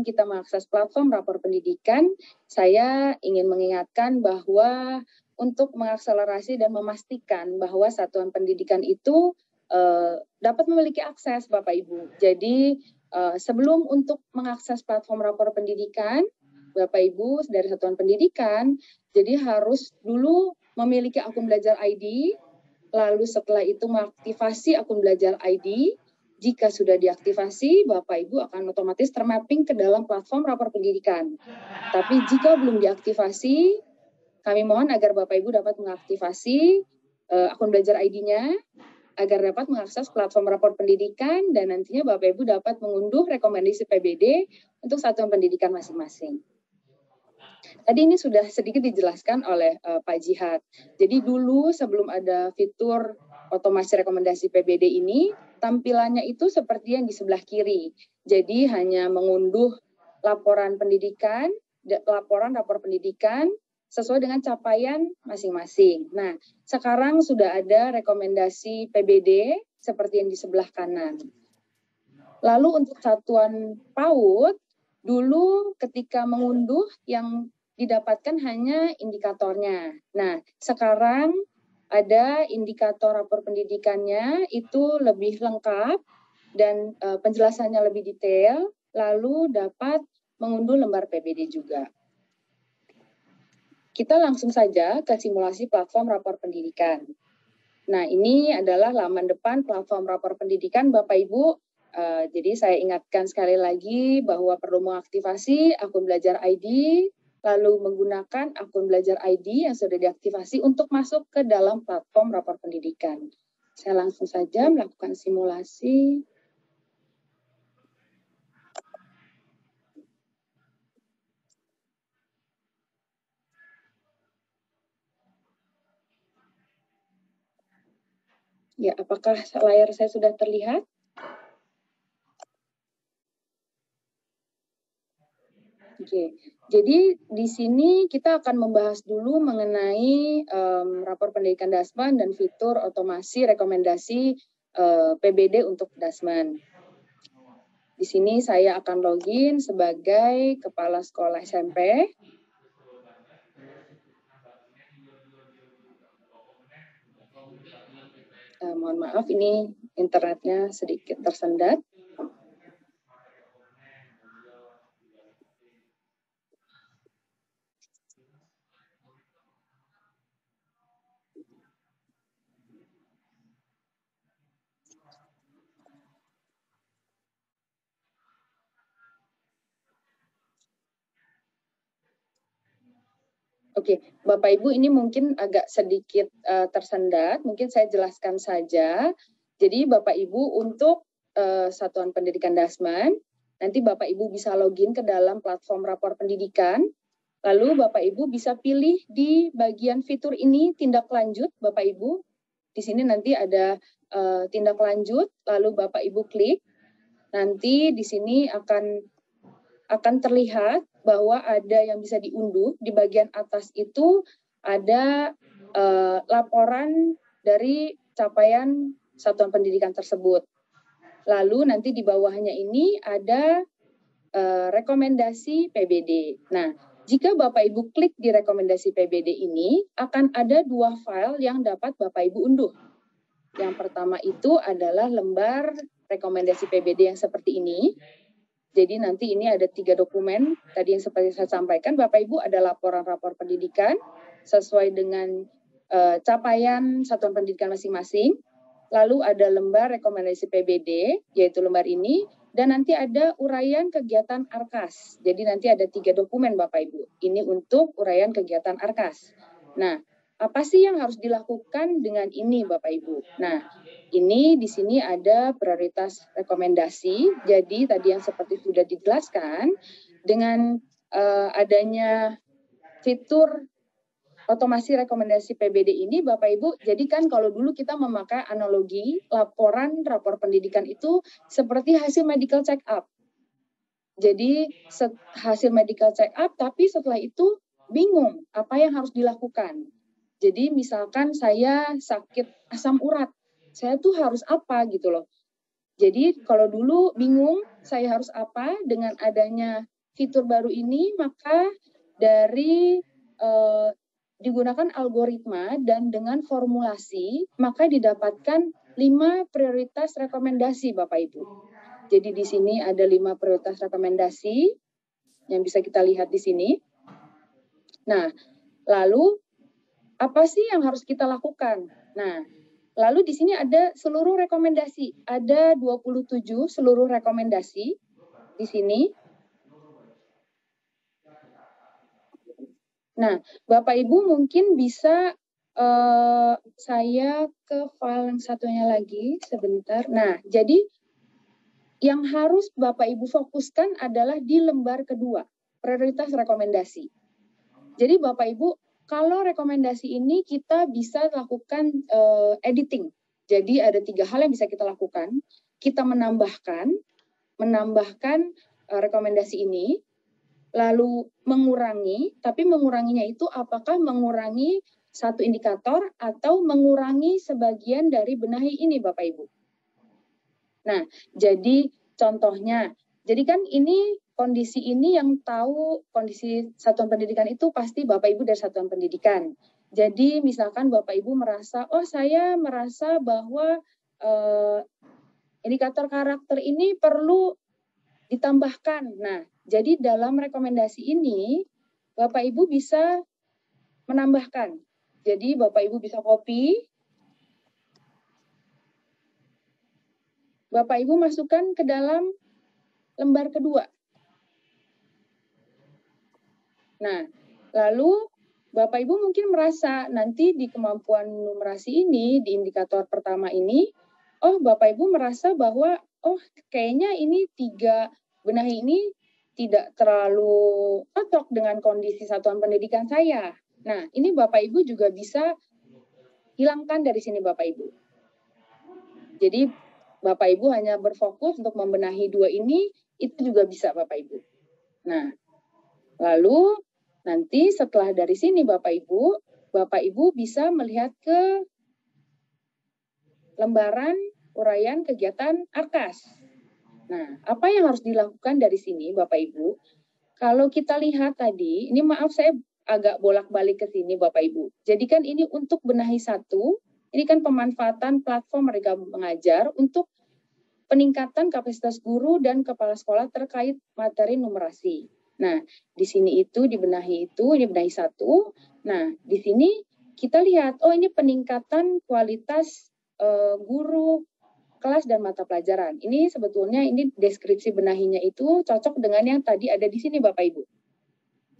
kita mengakses platform rapor pendidikan, saya ingin mengingatkan bahwa untuk mengakselerasi dan memastikan bahwa satuan pendidikan itu dapat memiliki akses Bapak Ibu. Jadi sebelum untuk mengakses platform rapor pendidikan, Bapak Ibu dari satuan pendidikan, jadi harus dulu memiliki akun belajar ID, lalu setelah itu mengaktifasi akun belajar ID. Jika sudah diaktifasi, Bapak Ibu akan otomatis termapping ke dalam platform rapor pendidikan. Tapi jika belum diaktifasi, kami mohon agar Bapak Ibu dapat mengaktifasi akun belajar ID-nya agar dapat mengakses platform rapor pendidikan dan nantinya Bapak Ibu dapat mengunduh rekomendasi PBD untuk satuan pendidikan masing-masing. Tadi ini sudah sedikit dijelaskan oleh Pak Jihad. Jadi dulu sebelum ada fitur otomasi rekomendasi PBD ini, tampilannya itu seperti yang di sebelah kiri. Jadi hanya mengunduh laporan pendidikan, rapor pendidikan sesuai dengan capaian masing-masing. Nah, sekarang sudah ada rekomendasi PBD seperti yang di sebelah kanan. Lalu untuk satuan PAUD, dulu ketika mengunduh yang didapatkan hanya indikatornya. Nah, sekarang ada indikator rapor pendidikannya itu lebih lengkap dan penjelasannya lebih detail, lalu dapat mengunduh lembar PBD juga. Kita langsung saja ke simulasi platform rapor pendidikan. Nah, ini adalah laman depan platform rapor pendidikan Bapak Ibu. Jadi saya ingatkan sekali lagi bahwa perlu mengaktifasi akun belajar ID, lalu menggunakan akun belajar ID yang sudah diaktifasi untuk masuk ke dalam platform rapor pendidikan. Saya langsung saja melakukan simulasi. Ya, apakah layar saya sudah terlihat? Oke, jadi di sini kita akan membahas dulu mengenai rapor pendidikan Dasman dan fitur otomasi rekomendasi PBD untuk Dasman. Di sini saya akan login sebagai kepala sekolah SMP. Mohon maaf, ini internetnya sedikit tersendat. Oke, Bapak Ibu ini mungkin agak sedikit tersendat, mungkin saya jelaskan saja. Jadi Bapak Ibu untuk Satuan Pendidikan Dasman, nanti Bapak Ibu bisa login ke dalam platform rapor pendidikan, lalu Bapak Ibu bisa pilih di bagian fitur ini tindak lanjut Bapak Ibu. Di sini nanti ada tindak lanjut, lalu Bapak Ibu klik, nanti di sini akan terlihat bahwa ada yang bisa diunduh. Di bagian atas itu ada laporan dari capaian satuan pendidikan tersebut. Lalu nanti di bawahnya ini ada rekomendasi PBD. Nah, jika Bapak Ibu klik di rekomendasi PBD ini, akan ada 2 file yang dapat Bapak Ibu unduh. Yang pertama itu adalah lembar rekomendasi PBD yang seperti ini. Jadi nanti ini ada 3 dokumen, tadi yang seperti saya sampaikan, Bapak Ibu ada laporan rapor pendidikan, sesuai dengan capaian satuan pendidikan masing-masing, lalu ada lembar rekomendasi PBD, yaitu lembar ini, dan nanti ada uraian kegiatan ARKAS. Jadi nanti ada 3 dokumen Bapak Ibu, ini untuk uraian kegiatan ARKAS. Nah, apa sih yang harus dilakukan dengan ini Bapak Ibu? Nah, ini di sini ada prioritas rekomendasi. Jadi tadi yang seperti sudah dijelaskan, dengan adanya fitur otomasi rekomendasi PBD ini, Bapak Ibu, jadi kan kalau dulu kita memakai analogi laporan rapor pendidikan itu seperti hasil medical check up. Jadi hasil medical check up, tapi setelah itu bingung apa yang harus dilakukan. Jadi misalkan saya sakit asam urat, saya tuh harus apa gitu loh. Jadi kalau dulu bingung saya harus apa, dengan adanya fitur baru ini maka dari digunakan algoritma dan dengan formulasi maka didapatkan 5 prioritas rekomendasi Bapak Ibu. Jadi di sini ada 5 prioritas rekomendasi yang bisa kita lihat di sini. Nah, lalu apa sih yang harus kita lakukan? Nah, lalu di sini ada seluruh rekomendasi. Ada 27 seluruh rekomendasi di sini. Nah, Bapak Ibu mungkin bisa saya ke file yang satunya lagi sebentar. Nah, jadi yang harus Bapak Ibu fokuskan adalah di lembar kedua, prioritas rekomendasi. Jadi Bapak Ibu, kalau rekomendasi ini kita bisa lakukan editing. Jadi ada 3 hal yang bisa kita lakukan. Kita menambahkan rekomendasi ini, lalu mengurangi, tapi menguranginya itu apakah mengurangi satu indikator atau mengurangi sebagian dari benahi ini Bapak Ibu. Nah, jadi contohnya, jadi kan ini kondisi ini yang tahu kondisi satuan pendidikan itu pasti Bapak Ibu dari satuan pendidikan. Jadi misalkan Bapak Ibu merasa, oh saya merasa bahwa indikator karakter ini perlu ditambahkan. Nah, jadi dalam rekomendasi ini Bapak Ibu bisa menambahkan. Jadi Bapak Ibu bisa copy, Bapak Ibu masukkan ke dalam lembar kedua. Nah, lalu Bapak Ibu mungkin merasa nanti di kemampuan numerasi ini, di indikator pertama ini, oh Bapak Ibu merasa bahwa, oh kayaknya ini 3 benahi ini tidak terlalu cocok dengan kondisi satuan pendidikan saya. Nah, ini Bapak Ibu juga bisa hilangkan dari sini Bapak Ibu. Jadi Bapak Ibu hanya berfokus untuk membenahi 2 ini, itu juga bisa Bapak Ibu. Nah, lalu nanti setelah dari sini Bapak Ibu bisa melihat ke lembaran uraian kegiatan ARKAS. Nah, apa yang harus dilakukan dari sini Bapak Ibu? Kalau kita lihat tadi, ini maaf saya agak bolak-balik ke sini Bapak Ibu. Jadi kan ini untuk benahi 1, ini kan pemanfaatan platform Merdeka Mengajar untuk peningkatan kapasitas guru dan kepala sekolah terkait materi numerasi. Nah, di sini itu dibenahi 1. Nah, di sini kita lihat, oh ini peningkatan kualitas guru kelas dan mata pelajaran. Ini sebetulnya ini deskripsi benahinya itu cocok dengan yang tadi ada di sini Bapak Ibu.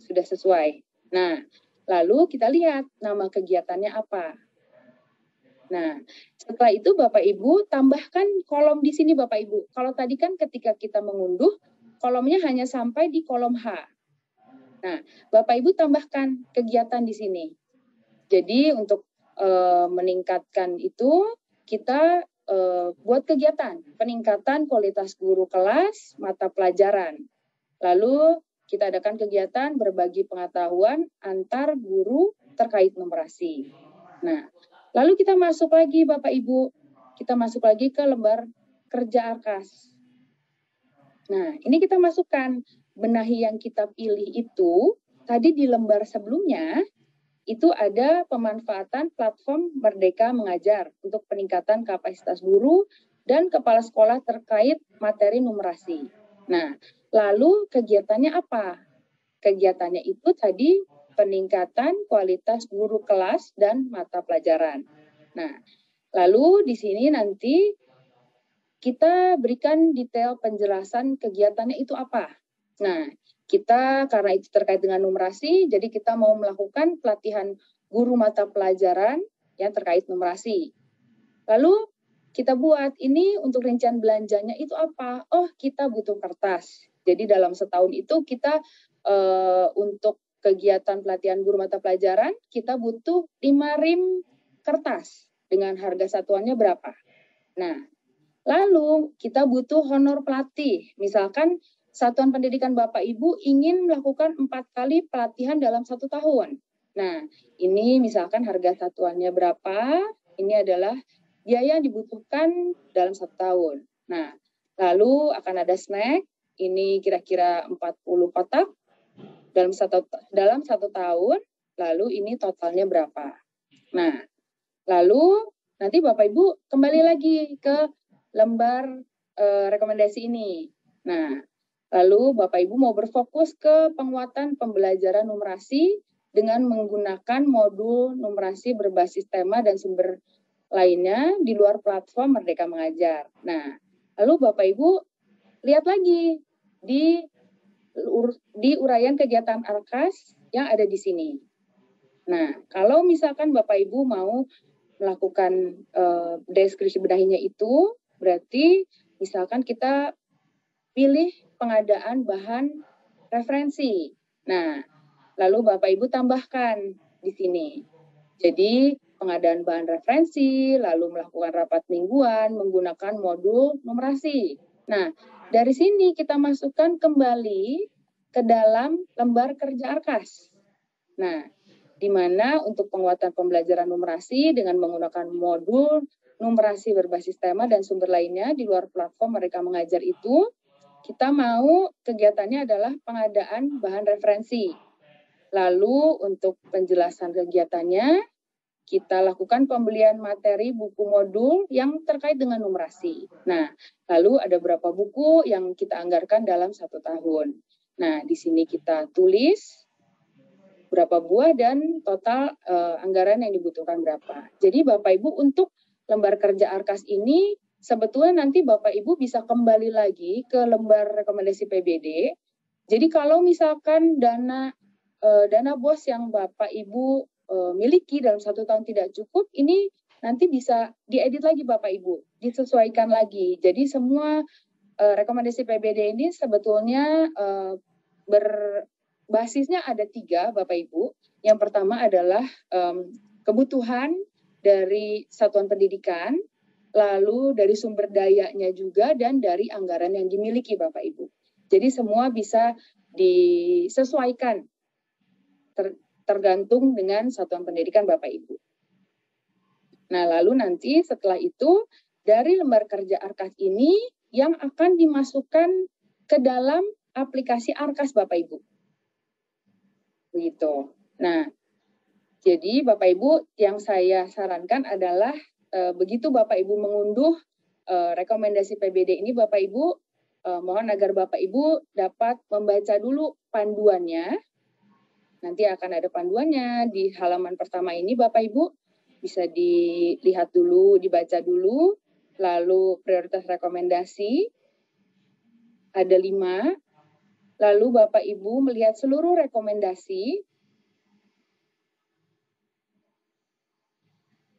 Sudah sesuai. Nah, lalu kita lihat nama kegiatannya apa. Nah, setelah itu Bapak Ibu tambahkan kolom di sini Bapak Ibu. Kalau tadi kan ketika kita mengunduh, kolomnya hanya sampai di kolom H. Nah, Bapak Ibu tambahkan kegiatan di sini. Jadi untuk meningkatkan itu, kita buat kegiatan, peningkatan kualitas guru kelas, mata pelajaran. Lalu kita adakan kegiatan berbagi pengetahuan antar guru terkait numerasi. Nah, lalu kita masuk lagi Bapak Ibu, kita masuk lagi ke lembar kerja Arkas. Nah, ini kita masukkan benahi yang kita pilih itu, tadi di lembar sebelumnya, itu ada pemanfaatan platform Merdeka Mengajar untuk peningkatan kapasitas guru dan kepala sekolah terkait materi numerasi. Nah, lalu kegiatannya apa? Kegiatannya itu tadi peningkatan kualitas guru kelas dan mata pelajaran. Nah, lalu di sini nanti kita berikan detail penjelasan kegiatannya itu apa. Nah, kita karena itu terkait dengan numerasi, jadi kita mau melakukan pelatihan guru mata pelajaran yang terkait numerasi. Lalu kita buat ini untuk rincian belanjanya itu apa? Oh, kita butuh kertas. Jadi dalam setahun itu kita untuk kegiatan pelatihan guru mata pelajaran, kita butuh 5 rim kertas dengan harga satuannya berapa. Nah, lalu kita butuh honor pelatih. Misalkan Satuan Pendidikan Bapak Ibu ingin melakukan 4 kali pelatihan dalam 1 tahun. Nah, ini misalkan harga satuannya berapa, ini adalah biaya yang dibutuhkan dalam 1 tahun. Nah, lalu akan ada snack, ini kira-kira 40 kotak dalam satu tahun, lalu ini totalnya berapa. Nah, lalu nanti Bapak Ibu kembali lagi ke lembar rekomendasi ini. Nah, lalu Bapak Ibu mau berfokus ke penguatan pembelajaran numerasi dengan menggunakan modul numerasi berbasis tema dan sumber lainnya di luar platform Merdeka Mengajar. Nah, lalu Bapak Ibu lihat lagi di uraian kegiatan Arkas yang ada di sini. Nah, kalau misalkan Bapak Ibu mau melakukan deskripsi benahinya itu, berarti misalkan kita pilih pengadaan bahan referensi. Nah, lalu Bapak Ibu tambahkan di sini. Jadi, pengadaan bahan referensi, lalu melakukan rapat mingguan menggunakan modul numerasi. Nah, dari sini kita masukkan kembali ke dalam lembar kerja Arkas. Nah, di mana untuk penguatan pembelajaran numerasi dengan menggunakan modul numerasi berbasis tema dan sumber lainnya di luar platform Merdeka Mengajar itu, kita mau kegiatannya adalah pengadaan bahan referensi. Lalu untuk penjelasan kegiatannya, kita lakukan pembelian materi buku modul yang terkait dengan numerasi. Nah, lalu ada berapa buku yang kita anggarkan dalam 1 tahun. Nah, di sini kita tulis berapa buah dan total anggaran yang dibutuhkan berapa. Jadi Bapak Ibu untuk lembar kerja Arkas ini sebetulnya nanti Bapak Ibu bisa kembali lagi ke lembar rekomendasi PBD. Jadi kalau misalkan dana BOS yang Bapak Ibu miliki dalam 1 tahun tidak cukup, ini nanti bisa diedit lagi Bapak Ibu, disesuaikan lagi. Jadi semua rekomendasi PBD ini sebetulnya berbasisnya ada 3 Bapak Ibu. Yang pertama adalah kebutuhan dari satuan pendidikan, lalu dari sumber dayanya juga, dan dari anggaran yang dimiliki Bapak Ibu. Jadi semua bisa disesuaikan tergantung dengan satuan pendidikan Bapak Ibu. Nah, lalu nanti setelah itu dari lembar kerja Arkas ini yang akan dimasukkan ke dalam aplikasi Arkas Bapak Ibu. Begitu. Nah, jadi Bapak Ibu yang saya sarankan adalah begitu Bapak Ibu mengunduh rekomendasi PBD ini, Bapak Ibu mohon agar Bapak Ibu dapat membaca dulu panduannya. Nanti akan ada panduannya di halaman pertama ini, Bapak Ibu bisa dilihat dulu, dibaca dulu, lalu prioritas rekomendasi, ada 5, lalu Bapak Ibu melihat seluruh rekomendasi,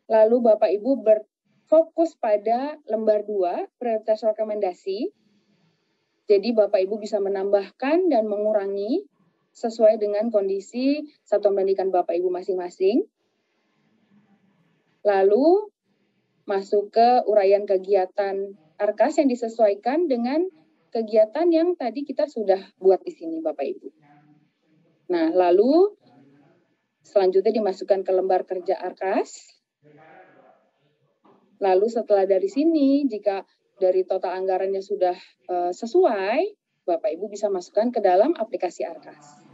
Lalu Bapak Ibu berfokus pada lembar 2, prioritas rekomendasi. Jadi Bapak Ibu bisa menambahkan dan mengurangi sesuai dengan kondisi satuan pendidikan Bapak Ibu masing-masing. Lalu masuk ke uraian kegiatan ARKAS yang disesuaikan dengan kegiatan yang tadi kita sudah buat di sini Bapak Ibu. Nah, lalu selanjutnya dimasukkan ke lembar kerja ARKAS. Lalu setelah dari sini, jika dari total anggarannya sudah sesuai, Bapak Ibu bisa masukkan ke dalam aplikasi ARKAS.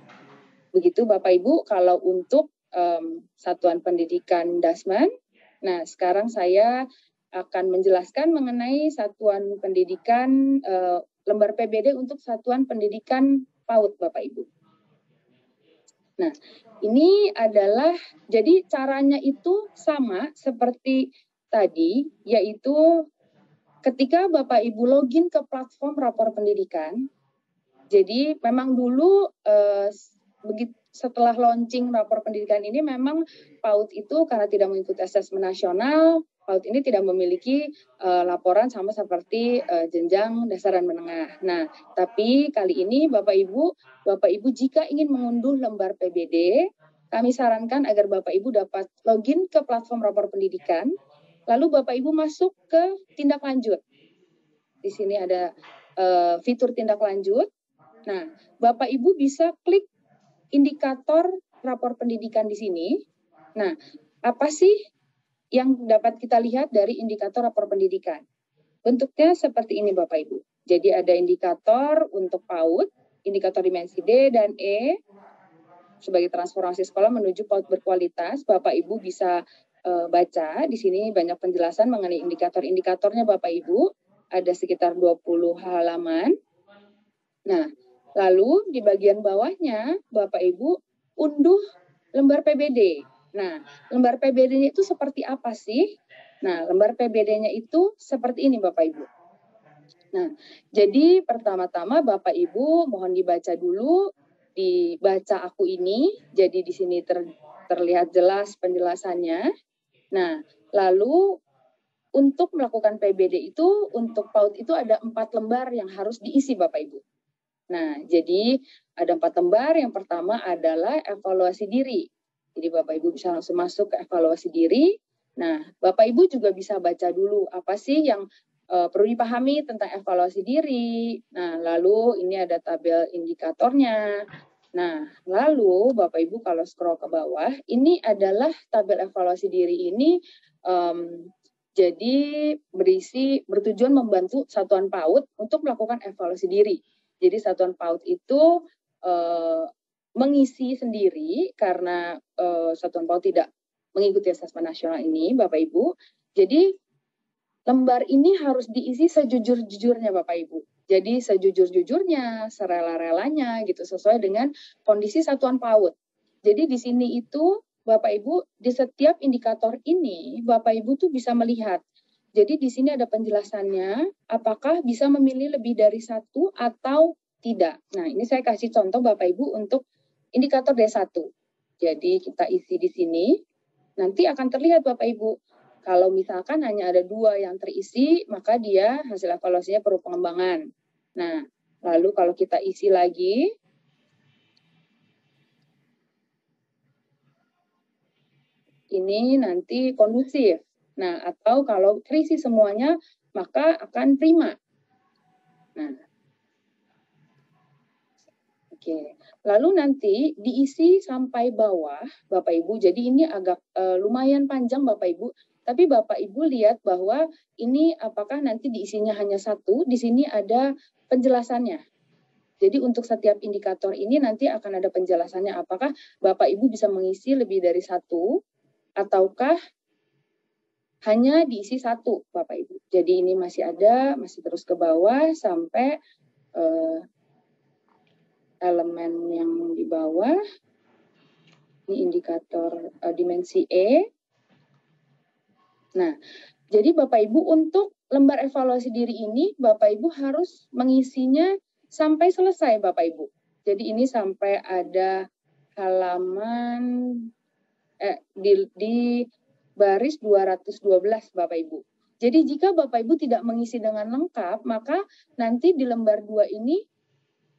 Begitu Bapak Ibu kalau untuk satuan pendidikan Dasman. Nah, sekarang saya akan menjelaskan mengenai satuan pendidikan lembar PBD untuk satuan pendidikan PAUD Bapak Ibu. Nah, ini adalah, jadi caranya itu sama seperti tadi, yaitu ketika Bapak Ibu login ke platform rapor pendidikan, jadi memang dulu setelah launching rapor pendidikan ini memang PAUD itu karena tidak mengikuti asesmen nasional, PAUD ini tidak memiliki laporan sama seperti jenjang dasar dan menengah. Nah, tapi kali ini Bapak Ibu jika ingin mengunduh lembar PBD, kami sarankan agar Bapak Ibu dapat login ke platform rapor pendidikan, lalu Bapak Ibu masuk ke tindak lanjut. Di sini ada fitur tindak lanjut. Nah, Bapak Ibu bisa klik indikator rapor pendidikan di sini. Nah, apa sih yang dapat kita lihat dari indikator rapor pendidikan? Bentuknya seperti ini Bapak Ibu. Jadi ada indikator untuk PAUD, indikator dimensi D dan E, sebagai transformasi sekolah menuju PAUD berkualitas. Bapak Ibu bisa baca, di sini banyak penjelasan mengenai indikator-indikatornya Bapak Ibu. Ada sekitar 20 halaman. Nah, lalu di bagian bawahnya Bapak Ibu unduh lembar PBD. Nah, lembar PBD-nya itu seperti apa sih? Nah, lembar PBD-nya itu seperti ini Bapak Ibu. Nah, jadi pertama-tama Bapak Ibu mohon dibaca dulu, dibaca aku ini. Jadi di sini terlihat jelas penjelasannya. Nah, lalu untuk melakukan PBD itu, untuk PAUD itu ada 4 lembar yang harus diisi Bapak Ibu. Nah, jadi ada 4 lembar. Yang pertama adalah evaluasi diri. Jadi Bapak Ibu bisa langsung masuk ke evaluasi diri. Nah, Bapak Ibu juga bisa baca dulu apa sih yang perlu dipahami tentang evaluasi diri. Nah, lalu ini ada tabel indikatornya. Nah, lalu Bapak Ibu kalau scroll ke bawah, ini adalah tabel evaluasi diri ini jadi bertujuan membantu satuan PAUD untuk melakukan evaluasi diri. Jadi satuan PAUD itu mengisi sendiri karena satuan PAUD tidak mengikuti asesmen nasional ini, Bapak Ibu. Jadi lembar ini harus diisi sejujur-jujurnya, Bapak Ibu. Jadi sejujur-jujurnya, serela-relanya, gitu, sesuai dengan kondisi satuan PAUD. Jadi di sini itu Bapak Ibu di setiap indikator ini Bapak Ibu tuh bisa melihat. Jadi di sini ada penjelasannya, apakah bisa memilih lebih dari satu atau tidak. Nah, ini saya kasih contoh Bapak Ibu untuk indikator D1. Jadi kita isi di sini, nanti akan terlihat Bapak Ibu. Kalau misalkan hanya ada 2 yang terisi, maka dia hasil evaluasinya perlu pengembangan. Nah, lalu kalau kita isi lagi, ini nanti kondusif. Nah, atau kalau terisi semuanya, maka akan prima. Nah, oke. Lalu nanti diisi sampai bawah, Bapak Ibu. Jadi ini agak lumayan panjang, Bapak Ibu. Tapi Bapak Ibu lihat bahwa ini apakah nanti diisinya hanya 1, di sini ada penjelasannya. Jadi untuk setiap indikator ini nanti akan ada penjelasannya. Apakah Bapak Ibu bisa mengisi lebih dari 1, ataukah hanya diisi 1, Bapak Ibu. Jadi ini masih ada, masih terus ke bawah sampai elemen yang di bawah. Ini indikator dimensi E. Nah, jadi Bapak Ibu untuk lembar evaluasi diri ini, Bapak Ibu harus mengisinya sampai selesai, Bapak Ibu. Jadi ini sampai ada halaman di baris 212 Bapak Ibu. Jadi jika Bapak Ibu tidak mengisi dengan lengkap, maka nanti di lembar 2 ini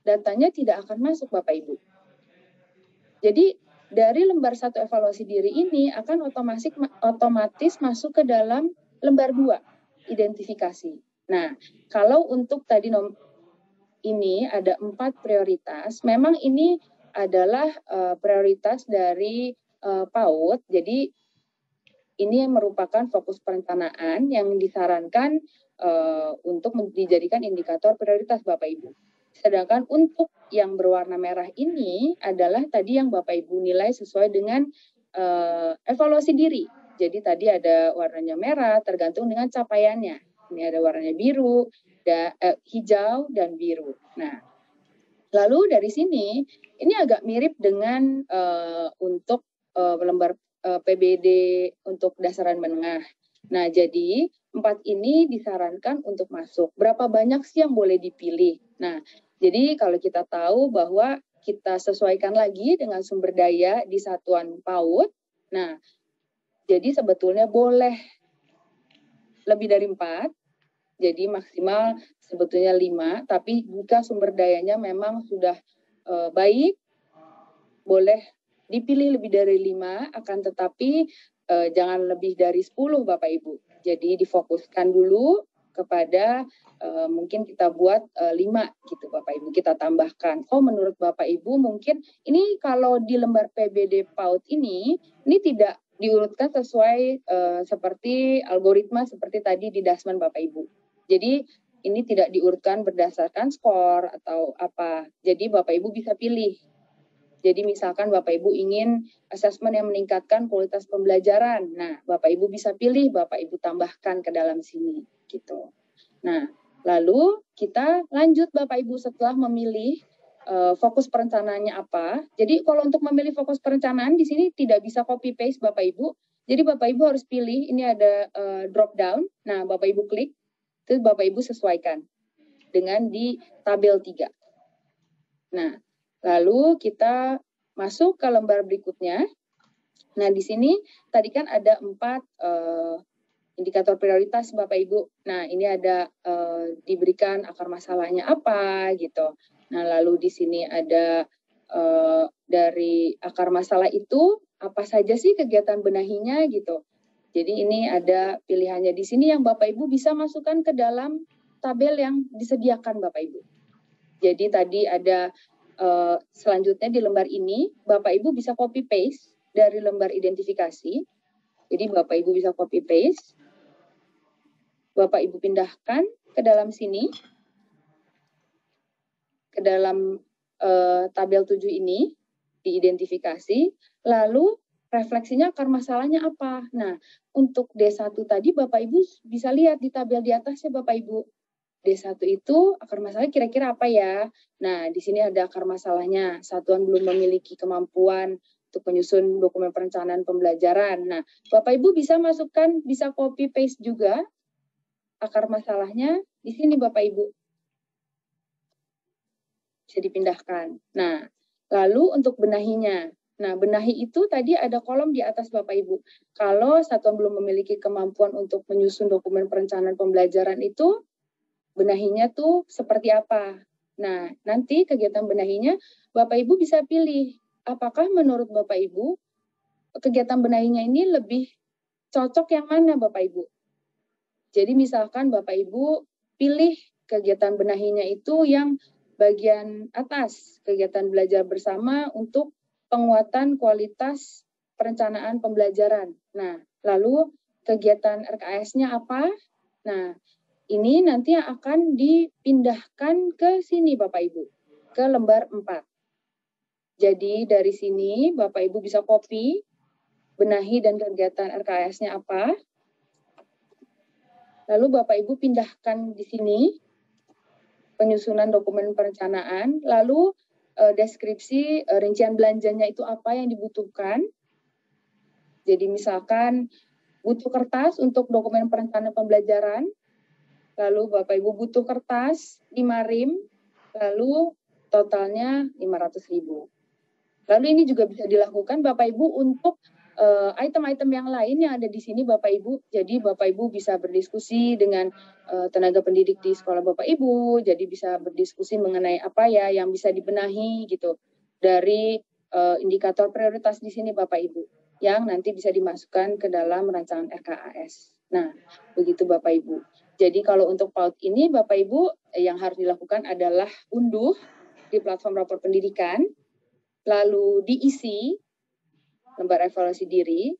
datanya tidak akan masuk Bapak Ibu. Jadi dari lembar 1 evaluasi diri ini akan otomatis masuk ke dalam lembar 2 identifikasi. Nah, kalau untuk tadi ini ada 4 prioritas, memang ini adalah prioritas dari PAUD. Jadi ini merupakan fokus perencanaan yang disarankan untuk dijadikan indikator prioritas Bapak Ibu. Sedangkan untuk yang berwarna merah ini adalah tadi yang Bapak Ibu nilai sesuai dengan evaluasi diri. Jadi tadi ada warnanya merah tergantung dengan capaiannya. Ini ada warnanya biru, hijau, dan biru. Nah, lalu dari sini ini agak mirip dengan untuk lembar PBD untuk dasaran menengah. Nah, jadi 4 ini disarankan untuk masuk. Berapa banyak sih yang boleh dipilih? Nah, jadi kalau kita tahu bahwa kita sesuaikan lagi dengan sumber daya di satuan PAUD. Nah, jadi sebetulnya boleh lebih dari 4. Jadi maksimal sebetulnya 5. Tapi jika sumber dayanya memang sudah baik, boleh dipilih lebih dari 5, akan tetapi jangan lebih dari 10 Bapak Ibu. Jadi difokuskan dulu kepada mungkin kita buat 5 gitu Bapak Ibu, kita tambahkan. Oh, menurut Bapak Ibu mungkin ini kalau di lembar PBD PAUD ini tidak diurutkan sesuai seperti algoritma seperti tadi di Dasman Bapak Ibu. Jadi ini tidak diurutkan berdasarkan skor atau apa. Jadi Bapak Ibu bisa pilih. Jadi misalkan Bapak Ibu ingin asesmen yang meningkatkan kualitas pembelajaran. Nah, Bapak Ibu bisa pilih, Bapak Ibu tambahkan ke dalam sini gitu. Nah, lalu kita lanjut Bapak Ibu setelah memilih fokus perencanaannya apa. Jadi kalau untuk memilih fokus perencanaan di sini tidak bisa copy paste Bapak Ibu. Jadi Bapak Ibu harus pilih, ini ada drop down. Nah, Bapak Ibu klik, terus Bapak Ibu sesuaikan dengan di tabel 3. Nah, lalu kita masuk ke lembar berikutnya. Nah, di sini tadi kan ada 4 indikator prioritas Bapak Ibu. Nah, ini ada diberikan akar masalahnya apa gitu. Nah, lalu di sini ada dari akar masalah itu apa saja sih kegiatan benahinya gitu. Jadi ini ada pilihannya di sini yang Bapak Ibu bisa masukkan ke dalam tabel yang disediakan Bapak Ibu. Jadi tadi ada selanjutnya di lembar ini Bapak Ibu bisa copy paste dari lembar identifikasi. Jadi Bapak Ibu bisa copy paste. Bapak Ibu pindahkan ke dalam sini. Ke dalam tabel 7 ini diidentifikasi. Lalu refleksinya akar masalahnya apa? Nah, untuk D1 tadi Bapak Ibu bisa lihat di tabel di atasnya Bapak Ibu. D1 itu akar masalahnya kira-kira apa ya? Nah, di sini ada akar masalahnya. Satuan belum memiliki kemampuan untuk menyusun dokumen perencanaan pembelajaran. Nah, Bapak Ibu bisa masukkan, bisa copy paste juga akar masalahnya di sini Bapak Ibu. Bisa dipindahkan. Nah, lalu untuk benahinya. Nah, benahi itu tadi ada kolom di atas Bapak Ibu. Kalau satuan belum memiliki kemampuan untuk menyusun dokumen perencanaan pembelajaran itu, benahinya tuh seperti apa? Nah, nanti kegiatan benahinya Bapak Ibu bisa pilih. Apakah menurut Bapak Ibu kegiatan benahinya ini lebih cocok yang mana Bapak Ibu? Jadi misalkan Bapak Ibu pilih kegiatan benahinya itu yang bagian atas, kegiatan belajar bersama untuk penguatan kualitas perencanaan pembelajaran. Nah, lalu kegiatan RKS-nya apa? Nah, ini nanti akan dipindahkan ke sini Bapak Ibu, ke lembar 4. Jadi dari sini Bapak Ibu bisa copy, benahi dan kegiatan RKS-nya apa. Lalu Bapak Ibu pindahkan di sini, penyusunan dokumen perencanaan, lalu deskripsi rincian belanjanya itu apa yang dibutuhkan. Jadi misalkan butuh kertas untuk dokumen perencanaan pembelajaran, lalu Bapak Ibu butuh kertas 5 rim, lalu totalnya 500.000. Lalu ini juga bisa dilakukan Bapak Ibu untuk item-item yang lain yang ada di sini Bapak Ibu. Jadi Bapak Ibu bisa berdiskusi dengan tenaga pendidik di sekolah Bapak Ibu. Jadi bisa berdiskusi mengenai apa ya yang bisa dibenahi gitu dari indikator prioritas di sini Bapak Ibu yang nanti bisa dimasukkan ke dalam rancangan RKAS. Nah, begitu Bapak Ibu. Jadi kalau untuk PAUD ini Bapak Ibu yang harus dilakukan adalah unduh di platform rapor pendidikan, lalu diisi lembar evaluasi diri,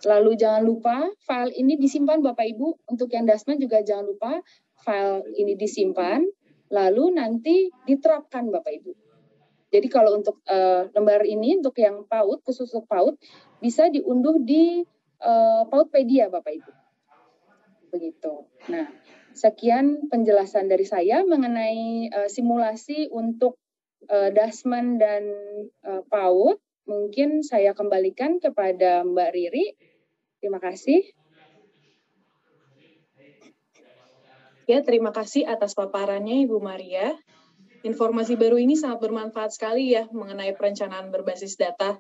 lalu jangan lupa file ini disimpan Bapak Ibu, untuk yang Dasman juga jangan lupa file ini disimpan, lalu nanti diterapkan Bapak Ibu. Jadi kalau untuk lembar ini, untuk yang PAUD, khusus untuk PAUD, bisa diunduh di PAUDpedia Bapak Ibu. Begitu. Nah, sekian penjelasan dari saya mengenai simulasi untuk Dasman dan PAUD. Mungkin saya kembalikan kepada Mbak Riri. Terima kasih. Ya, terima kasih atas paparannya Ibu Maria. Informasi baru ini sangat bermanfaat sekali ya mengenai perencanaan berbasis data.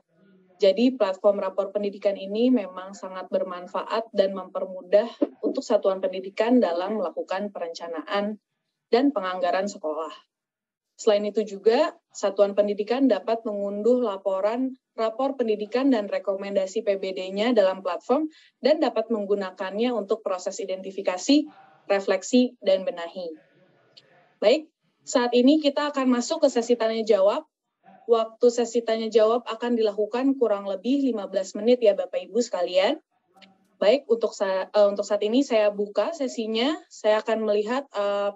Jadi platform rapor pendidikan ini memang sangat bermanfaat dan mempermudah untuk satuan pendidikan dalam melakukan perencanaan dan penganggaran sekolah. Selain itu juga, satuan pendidikan dapat mengunduh rapor pendidikan dan rekomendasi PBD-nya dalam platform dan dapat menggunakannya untuk proses identifikasi, refleksi, dan benahi. Baik, saat ini kita akan masuk ke sesi tanya-jawab. Waktu sesi tanya-jawab akan dilakukan kurang lebih 15 menit ya Bapak Ibu sekalian. Baik, untuk saat ini saya buka sesinya. Saya akan melihat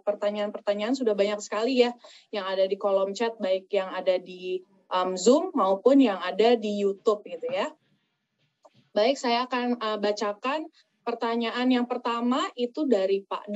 pertanyaan-pertanyaan sudah banyak sekali ya yang ada di kolom chat, baik yang ada di Zoom maupun yang ada di YouTube gitu ya. Baik, saya akan bacakan pertanyaan yang pertama itu dari Pak